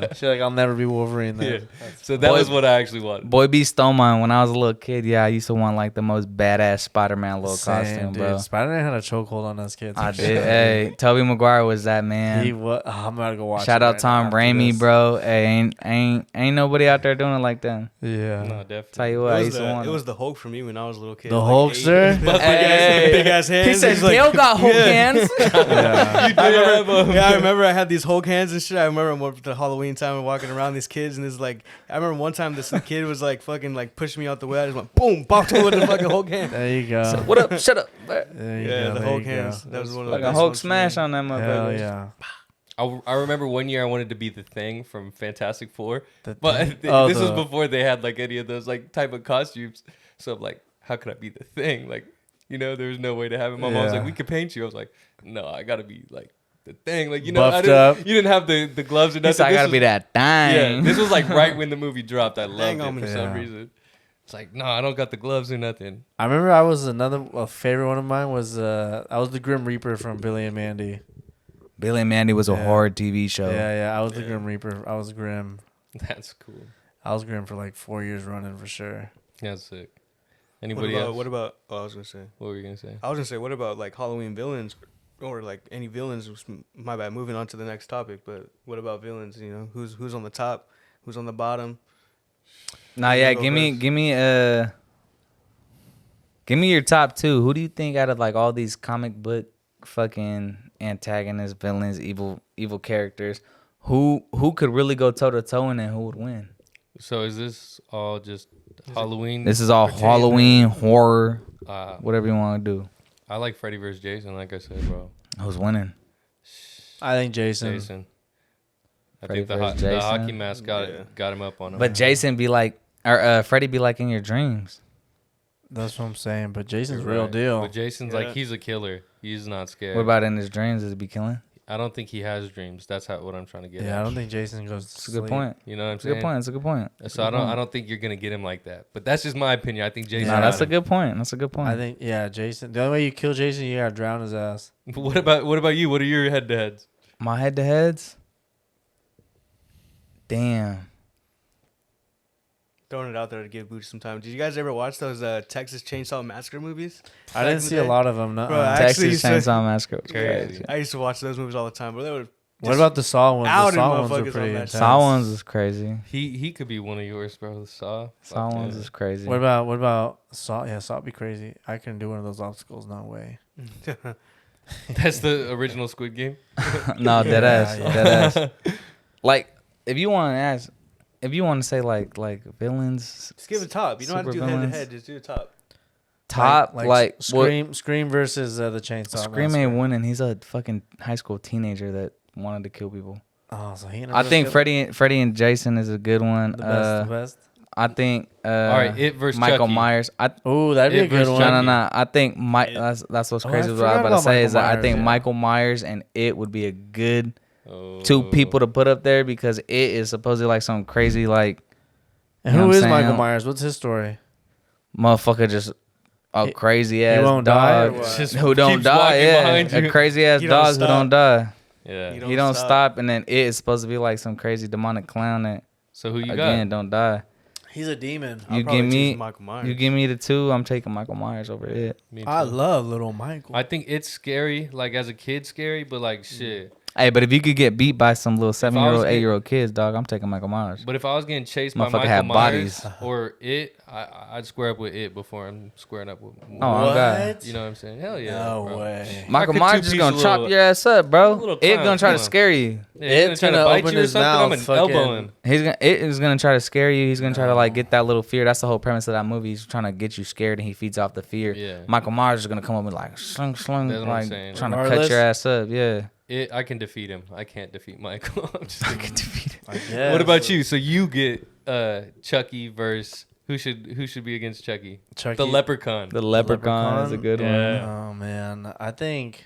ones. She's like, I'll never be Wolverine then. Yeah. So that was what I actually wanted. Boy B stole mine when I was a little kid. Yeah, I used to want like the most badass Spider-Man little Same, costume, dude. bro. Spider-Man had a chokehold on us kids. I did. Hey, Tobey Maguire was that man. He was. I'm about to go watch. Shout it out right Tom now after Raimi, this. bro. Hey, ain't nobody out there doing it like that. Yeah. No, definitely. Tell you what, I It was, used to want it was the Hulk for me when I was a little kid. The like Hulkster? 8. Hey. Big ass hands. He said He's like- Dale got Hulk Yeah. hands. Yeah. You did have a- Yeah, I remember I had these Hulk hands and shit. I remember the Halloween time and walking around these kids and it's like I remember one time this kid was like fucking like pushing me out the way. I just went boom, bopped him with the fucking Hulk hand. There you go. What up? Shut up. There you Yeah, go, the there Hulk you go. hands. That was one of the Like a best Hulk ones for smash me. on that Hell motherfucker. yeah. I remember one year I wanted to be the Thing from Fantastic Four, The but Thing? this was the- before they had like any of those like type of costumes. So I'm like, how could I be the Thing? Like, you know, there was no way to have it. My mom's Yeah. like, we could paint you. I was like, no, I gotta be like the Thing. Like, you know, Buffed up. you didn't have the gloves or He nothing. said, I This gotta was- be that Yeah, thing. this was like right when the movie dropped. I loved Hang it on for me. some Yeah. reason. It's like, no, I don't got the gloves or nothing. I remember I was a favorite one of mine was I was the Grim Reaper from Billy and Mandy. Billy and Mandy was a Yeah. horror TV show. Yeah, I was the Grim Reaper. I was Grim. That's cool. I was Grim for like 4 years running for sure. That's sick. What Anybody about, else? what about? Oh, I was gonna say. What were you gonna say? I was gonna say. What about like Halloween villains, or like any villains? My bad. Moving on to the next topic. But what about villains? You know, who's on the top, who's on the bottom? Nah, yeah, Go give me your top two. Who do you think out of like all these comic book fucking antagonists, villains, evil characters, who could really go toe to toe and then who would win? So is this all just Halloween? This is all Pertaining Halloween horror, uh, whatever you want to do. I like Freddy vs. Jason, like I said, bro. Who's winning? I think Jason. Jason. I Freddy think the, vs. the Jason? hockey mask got him up on him. But Jason be like, or Freddy be like in your dreams. That's what I'm saying. But Jason's You're real right. deal. But Jason's Yeah. like, he's a killer. He's not scared. What about in his dreams? Is he be killing? I don't think he has dreams. That's what I'm trying to get at. Yeah, I don't think Jason goes to It's a sleep. good point. You know what I'm It's a saying? good point. It's a good point. So I don't think you're gonna get him like that. But that's just my opinion. I think Jason. No, that's a good point. That's a good point. I think, yeah, Jason. The only way you kill Jason, you gotta drown his ass. What about you? What are your head-to-heads? My head-to-heads? Damn. Throwing it out there to give Booch some time. Did you guys ever watch those Texas Chainsaw Massacre movies? I didn't see a lot of them. Bro, I Texas actually used to- Chainsaw Massacre. Crazy. I used to watch those movies all the time, but they were. What about the Saw ones? outed The Saw ones motherfuckers were on pretty that intense. Saw ones is crazy. He could be one of yours, bro. Saw. Saw Fuck ones yeah. is crazy. What about Saw? Yeah, Saw would be crazy. I couldn't do one of those obstacles. No way. That's the original Squid Game. No, dead ass. Yeah. Dead ass. Like, if you want to say like villains, Just give it top. You don't have to do super head to villains. head. Just do it top. top like Scream versus the Chainsaw. Scream Massacre. ain't winning. He's a fucking high school teenager that wanted to kill people. Oh, so he. I think Freddy and Jason is a good one. The best. I think. All right, It versus Michael Chucky. Myers. Oh, that'd be It a good versus one. No. I think It. that's what's Oh, crazy. I What I was forgot about to about say is Michael that I think Myers, yeah. Michael Myers and It would be a good Oh. two people to put up there because It is supposedly like some crazy like And You know who what is I'm Michael saying? Myers? What's his story? motherfucker just a He- crazy ass won't die or dog what? Just who don't keeps die. walking Yeah, behind a you. crazy ass He don't dog who stop. don't die. Yeah. You He don't stop, and then It is supposed to be like some crazy demonic clown that So who you again got? don't die. He's a demon. I'll You probably give me- choose Michael Myers. You give me the two, I'm taking Michael Myers over It. Me I too. love little Michael. I think it's scary, like as a kid, scary, but like shit. Hey, but if you could get beat by some little 7-year-old, getting- 8-year-old kids, dog, I'm taking Michael Myers. But if I was getting chased by Motherfucker Michael had Myers bodies. or It, I'd square up with It before I'm squaring up with. Oh, God. You know what I'm saying? Hell yeah. No bro. way. Michael I could Myers two-piece just gonna a chop little- your ass up, bro. little It clown, gonna try to come on. scare you. Yeah, he's It's gonna gonna try to open bite you or his something. I'm mouth, an fucking- elbowing. It is gonna try to scare you. He's gonna try to like get that little fear. That's the whole premise of that movie. He's trying to get you scared, and he feeds off the fear. Yeah. Michael Myers is gonna come up and like slung, That's what I'm like saying. trying to cut Regardless- your ass up. Yeah. I can defeat him. I can't defeat Michael. I'm just kidding. Yeah. What about you? So you get Chucky versus who should be against Chucky? Chucky? The Leprechaun. The Leprechaun is a good Yeah. Oh man, I think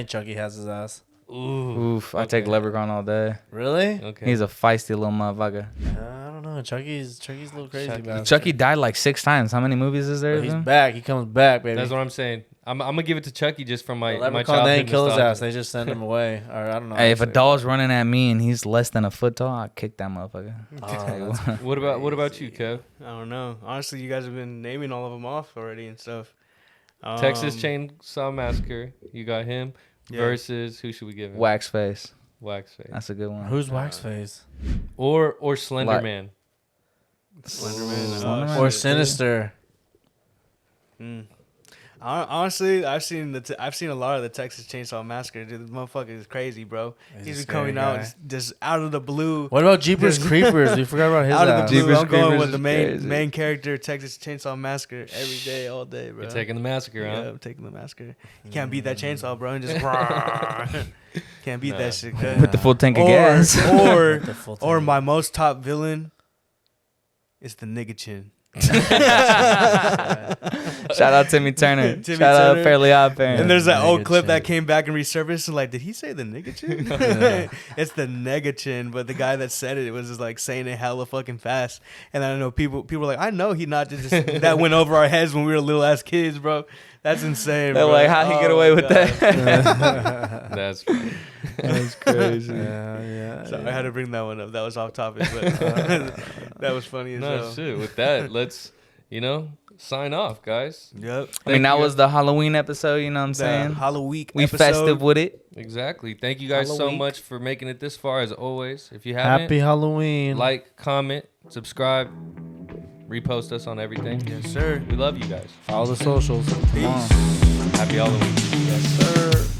Chucky has his ass. Ooh. one. Oof, I Okay. take Leprechaun all day. Really? Okay. He's a feisty little motherfucker. I don't know. Chucky's a little crazy. Chucky. bastard. Chucky died like 6 times. How many movies is there? But of he's him? back. He comes back, baby. That's what I'm saying. I'm gonna give it to Chucky just from my The my Leprechaun, childhood they ain't kill his nostalgia. ass. They just send him away. Or I don't know. Hey, if a It's like- doll's running at me and he's less than a foot tall, I'll kick that motherfucker. Oh, Tell you that's what. What about you, Kev? I don't know. Honestly, you guys have been naming all of them off already and stuff. Texas Chainsaw Massacre. You got him Yeah. versus who should we give him? Wax face. Waxface. That's a good one. Who's Waxface? Or Slender Like- Man. Slenderman. Slenderman. Or shit. Sinister? Honestly, I've seen a lot of the Texas Chainsaw Massacre. Dude, the motherfucker is crazy, bro. He's He's a been scary coming out guy. just out of the blue. What about Jeepers Creepers? We forgot about his Out of the ass. blue, Jeepers I'm going Creepers with the is main crazy. main character, Texas Chainsaw Massacre, every day, all day, bro. You're taking the massacre, Yeah, huh? I'm taking the massacre. You can't beat that chainsaw, bro, and just can't beat Nah. that shit. With the full tank of gas. Or The full or tank. my most top villain is the nigga chin. Shout out Timmy Turner. Timmy Shout out Turner. Fairly Odd Parents. And there's that old Nigga clip that chin. came back and resurfaced, and like, did he say the nigga chin? It's the nega chin, but the guy that said it was just like saying it hella fucking fast. And I don't know, people were like, I know he not just that went over our heads when we were little ass kids, bro. That's insane. They're bro. like, how he get Oh away my with God. that? That's funny. That's crazy. Yeah. So I had to bring that one up. That was off topic, but that was funny as No hell. shit. With that, let's sign off, guys. Yep. I mean, that was the Halloween episode, you know what I'm The saying? Halloween We episode. festive with it. Exactly. Thank you guys so Halloween. much for making it this far. As always, if you haven't, Happy Halloween. like, comment, subscribe, repost us on everything. Yes, sir. We love you guys. All the socials. Come on. Happy Halloween. Yes, sir.